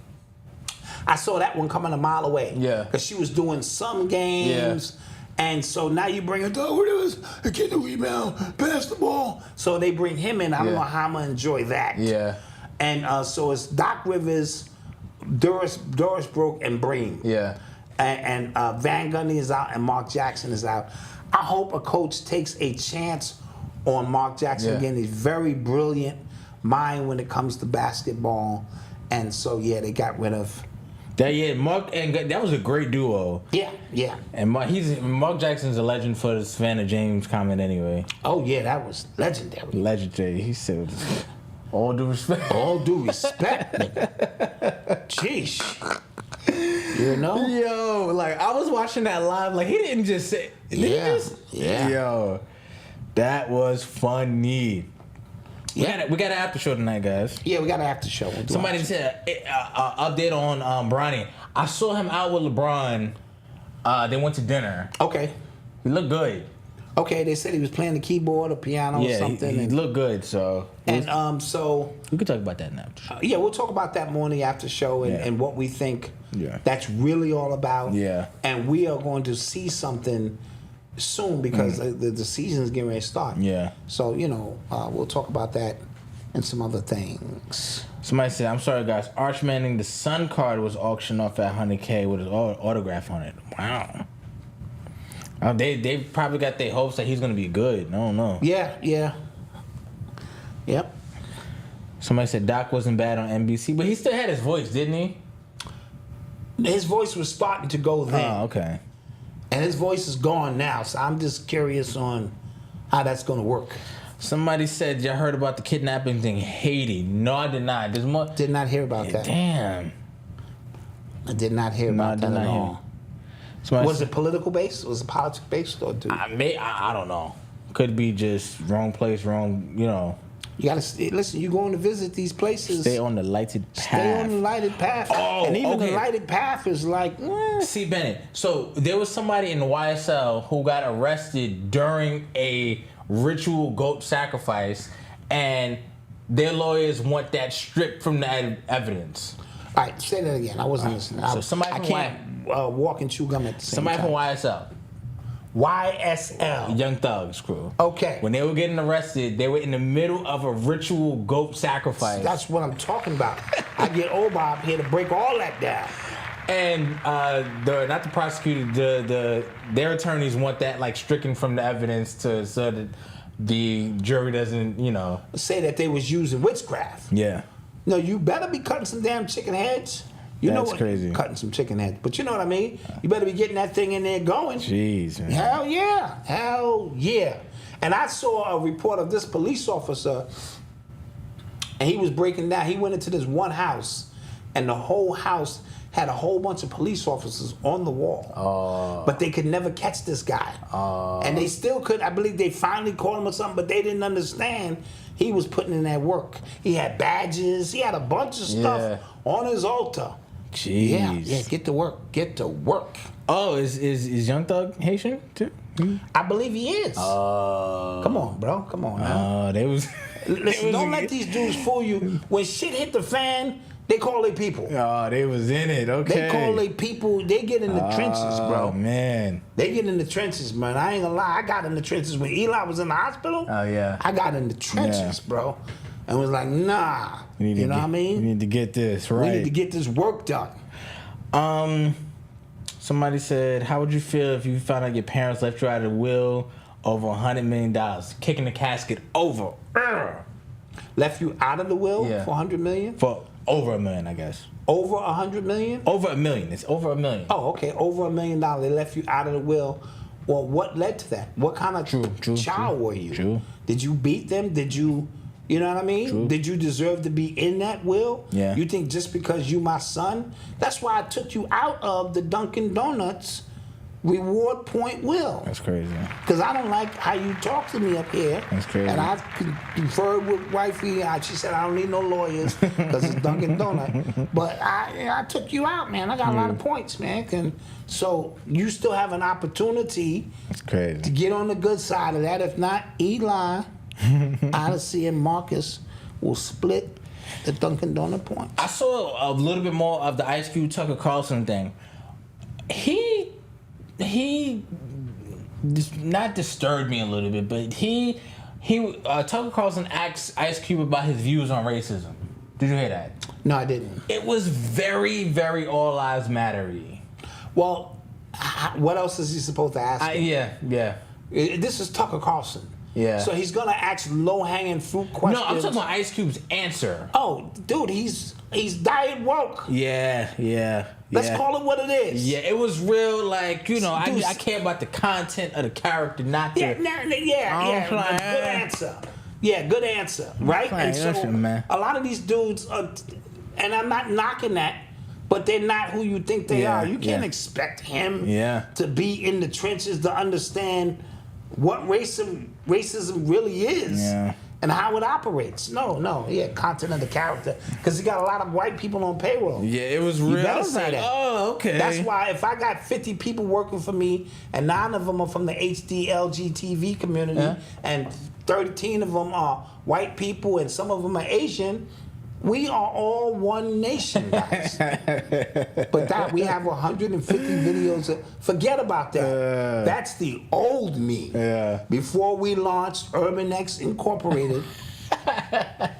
I saw that one coming a mile away. Yeah. Because she was doing some games. Yeah. And so now you bring Doc Rivers, get the rebound, pass the ball. So they bring him in. I don't know how I'm going to enjoy that. Yeah. And so it's Doc Rivers, Doris Burke, and Bream. Yeah. And Van Gundy is out and Mark Jackson is out. I hope a coach takes a chance on Mark Jackson again. He's very brilliant mind when it comes to basketball. And so, they got rid of... Mark and that was a great duo. Yeah. And Mark Jackson's a legend for the Savannah James comment anyway. Oh yeah, that was legendary. Legendary. He said, "All due respect." All due respect, nigga. Jeez. Yo, like I was watching that live. Like he didn't just say. Yo, that was funny. We got an after show tonight, guys. Yeah, we got an after show. Somebody said update on Bronny. I saw him out with LeBron. They went to dinner. Okay. He looked good. Okay, they said he was playing the keyboard or piano or something. He looked good, so. And so. We could talk about that now. We'll talk about that more in the after show and what we think that's really all about. Yeah. And we are going to see something soon because the season's getting ready to start. Yeah. So, we'll talk about that and some other things. Somebody said, I'm sorry, guys. Arch Manning, the Sun card was auctioned off at $100K with his autograph on it. Wow. They probably got their hopes that he's going to be good. I don't know. Yeah. Yep. Somebody said Doc wasn't bad on NBC, but he still had his voice, didn't he? His voice was starting to go then. Oh, okay. And his voice is gone now, so I'm just curious on how that's going to work. Somebody said, y'all heard about the kidnapping thing in Haiti. No, I did not. There's more. Did not hear about that. Damn. I did not hear about that at all. Was it political based? Was it politics based? Or I don't know. Could be just wrong place, wrong, you know. You gotta listen. You going to visit these places. Stay on the lighted path. Stay on the lighted path. Oh, and even okay. the lighted path is like. See, Bennett. So there was somebody in the YSL who got arrested during a ritual goat sacrifice, and their lawyers want that stripped from the evidence. All right, say that again. I wasn't listening. So somebody I from can't walk and chew gum at the same Somebody time. from YSL. YSL. Young Thug's crew. Okay. When they were getting arrested, they were in the middle of a ritual goat sacrifice. That's what I'm talking about. I get old Bob here to break all that down. And not the prosecutor, their attorneys want that like stricken from the evidence so that the jury doesn't, you know, say that they was using witchcraft. Yeah. No, you better be cutting some damn chicken heads. You know That's what? crazy. Cutting some chicken heads. But you know what I mean? You better be getting that thing in there going. Jeez, man. Hell yeah. Hell yeah. And I saw a report of this police officer, and he was breaking down. He went into this one house, and the whole house had a whole bunch of police officers on the wall. But they could never catch this guy. And they still could. I believe they finally caught him or something, but they didn't understand he was putting in that work. He had badges. He had a bunch of stuff on his altar. Jeez. Yeah, get to work. Get to work. Oh, is Young Thug Haitian too? I believe he is. Come on, bro. Come on now. They was. Listen, don't let these dudes fool you. When shit hit the fan, they call their people. Oh, they was in it. Okay. They call their people. They get in the trenches, bro. Oh, man. They get in the trenches, man. I ain't gonna lie. I got in the trenches when Eli was in the hospital. Oh, yeah. I got in the trenches, bro. And was like, nah. You know what I mean? We need to get this right. We need to get this work done. Somebody said, how would you feel if you found out your parents left you out of the will over $100 million? Kicking the casket over. Left you out of the will for $100 million? For over $1 million, I guess. Over $100 million? Over $1 million. It's over $1 million. Oh, okay. Over $1 million. They left you out of the will. Well, what led to that? What kind of child were you? True. Did you beat them? Did you know what I mean? True. Did you deserve to be in that will? Yeah. You think just because you my son? That's why I took you out of the Dunkin' Donuts reward point will. That's crazy. Because I don't like how you talk to me up here. That's crazy. And I conferred with wifey. She said I don't need no lawyers because it's Dunkin' Donut. But I took you out, man. I got a lot of points, man. So you still have an opportunity That's crazy. to get on the good side of that. If not, Eli, Odyssey, and Marcus will split the Dunkin' Donut points. I saw a little bit more of the Ice Cube Tucker Carlson thing. He not disturbed me a little bit, but Tucker Carlson asked Ice Cube about his views on racism. Did you hear that? No, I didn't. It was very, very All Lives Matter-y. Well, what else is he supposed to ask him? Yeah. This is Tucker Carlson. Yeah. So he's gonna ask low-hanging fruit questions. No, I'm talking about Ice Cube's answer. Oh, dude, he's diet woke. Yeah. Let's call it what it is. Yeah, it was real, like, you know, I care about the content of the character, not the... Yeah. Good answer. Yeah, good answer. Right? And so, man. a lot of these dudes, and I'm not knocking that, but they're not who you think they are. You can't expect him to be in the trenches to understand what racism really is and how it operates. No, content of the character, because he got a lot of white people on payroll. Yeah, it was real. You better say that. Oh, okay. That's why if I got 50 people working for me and 9 of them are from the HDLGTV community and 13 of them are white people and some of them are Asian, we are all one nation, guys. But that we have 150 videos. Forget about that. That's the old me. Yeah. Before we launched Urban X Incorporated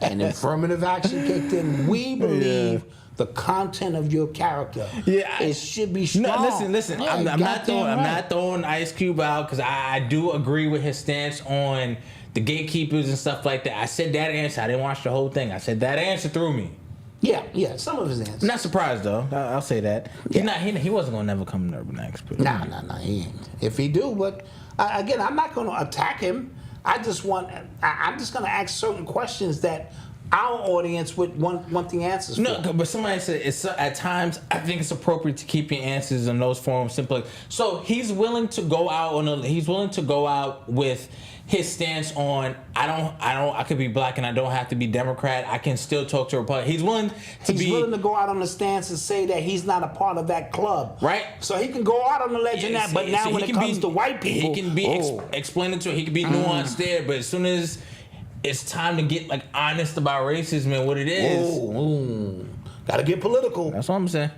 and affirmative action kicked in, we believe the content of your character. It should be strong. No, listen. Yeah, I'm not throwing Ice Cube out because I do agree with his stance on the gatekeepers and stuff like that. I said that answer. I didn't watch the whole thing. I said that answer threw me. Yeah, some of his answers. I'm not surprised though. I'll say that. He wasn't gonna never come to Urban X. Nah, he ain't. If he do, but again, I'm not gonna attack him. I'm just gonna ask certain questions that our audience would want the answers. No, for. but somebody said it's at times. I think it's appropriate to keep your answers in those forums simply. So he's willing to go out he's willing to go out with his stance on I could be black and I don't have to be Democrat. I can still talk to a Republican. He's willing to go out on the stance and say that he's not a part of that club. Right. So he can go out on the ledge and that. But now when it comes to white people, he can be explanatory. He can be nuanced there. But as soon as it's time to get like honest about racism and what it is, gotta get political. That's what I'm saying.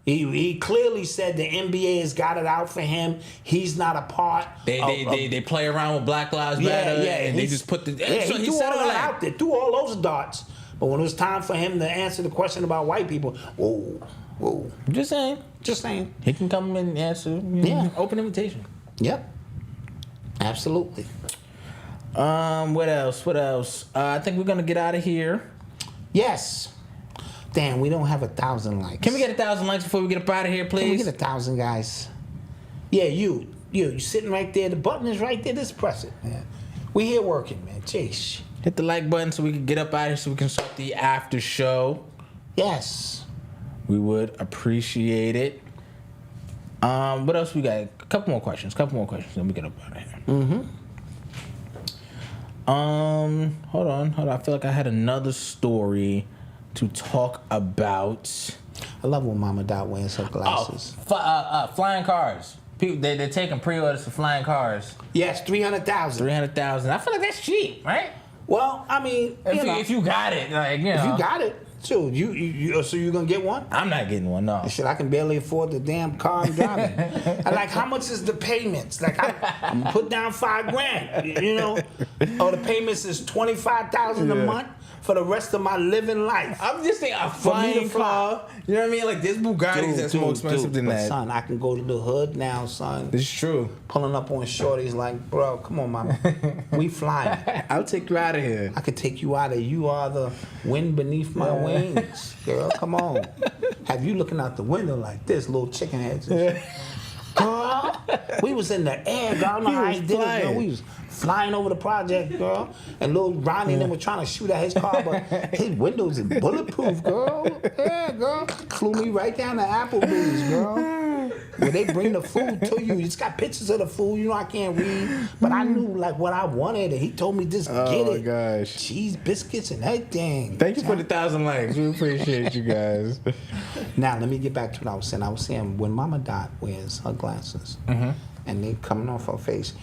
He clearly said the NBA has got it out for him. He's not a part. They play around with Black Lives Matter, and they just put the. So he threw all that out there, threw all those darts. But when it was time for him to answer the question about white people, whoa. Just saying. He can come and answer. Open invitation. Yep. Absolutely. What else? I think we're gonna get out of here. Yes. Damn, we don't have 1,000 likes. Can we get 1,000 likes before we get up out of here, please? Can we get 1,000, guys? Yeah, you sitting right there. The button is right there. Just press it, man. We here working, man. Jeez. Hit the like button so we can get up out of here so we can start the after show. Yes. We would appreciate it. What else we got? A couple more questions, then we get up out of here. Hold on. I feel like I had another story to talk about. I love when Mama Dot wears her glasses. Flying cars. People, they're taking pre-orders for flying cars. Yes, 300,000. 300,000. I feel like that's cheap, right? Well, I mean, if you got it, like, you know. If you got it, so you gonna get one? I'm not getting one, no. Shit, I can barely afford the damn car I'm driving. And like, how much is the payments? Like, I'm gonna put down $5,000, you know? Or the payments is $25,000 a month for the rest of my living life. I'm just thinking a flying car. You know what I mean? Like, there's Bugattis that's more expensive than that. Son, I can go to the hood now, son. It's true. Pulling up on shorties like, bro, come on, mama. We flying. I'll take you out of here. I could take you out of here. You are the wind beneath my wings, girl. Come on. Have you looking out the window like this, little chicken heads? Girl, we was in the air, girl. I don't know how he did it, girl. We was flying over the project, girl. And little Ronnie and them were trying to shoot at his car, but his windows is bulletproof, girl. Yeah, girl. Flew me right down to Applebee's, girl. Where they bring the food to you. It's got pictures of the food. You know, I can't read. But I knew, like, what I wanted. And he told me, just get it. Oh, my gosh. Cheese, biscuits, and everything. Thank you for the 1,000 likes. We appreciate you guys. Now, let me get back to what I was saying. I was saying, when Mama Dot wears her glasses, and they coming off her face,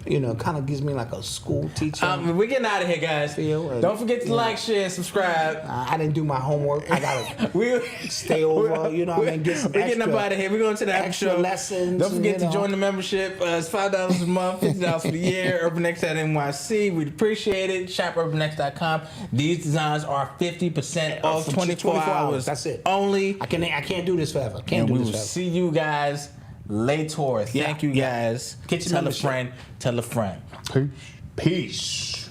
you know, it kind of gives me like a school teacher. We're getting out of here, guys. Don't forget to like, share, subscribe. I didn't do my homework. I gotta stay over. You know what I mean? Get some We're getting up out of here. We're going to the after show. Lessons. Don't forget to join the membership. It's $5 a month, $50 for the year. UrbanX.NYC. We'd appreciate it. Shop UrbanX.com. These designs are 50% off 24 hours. That's it. Only. I can't do this forever. We will see you guys later. Thank you guys. Get your Tell a membership. friend. Tell a friend. Peace.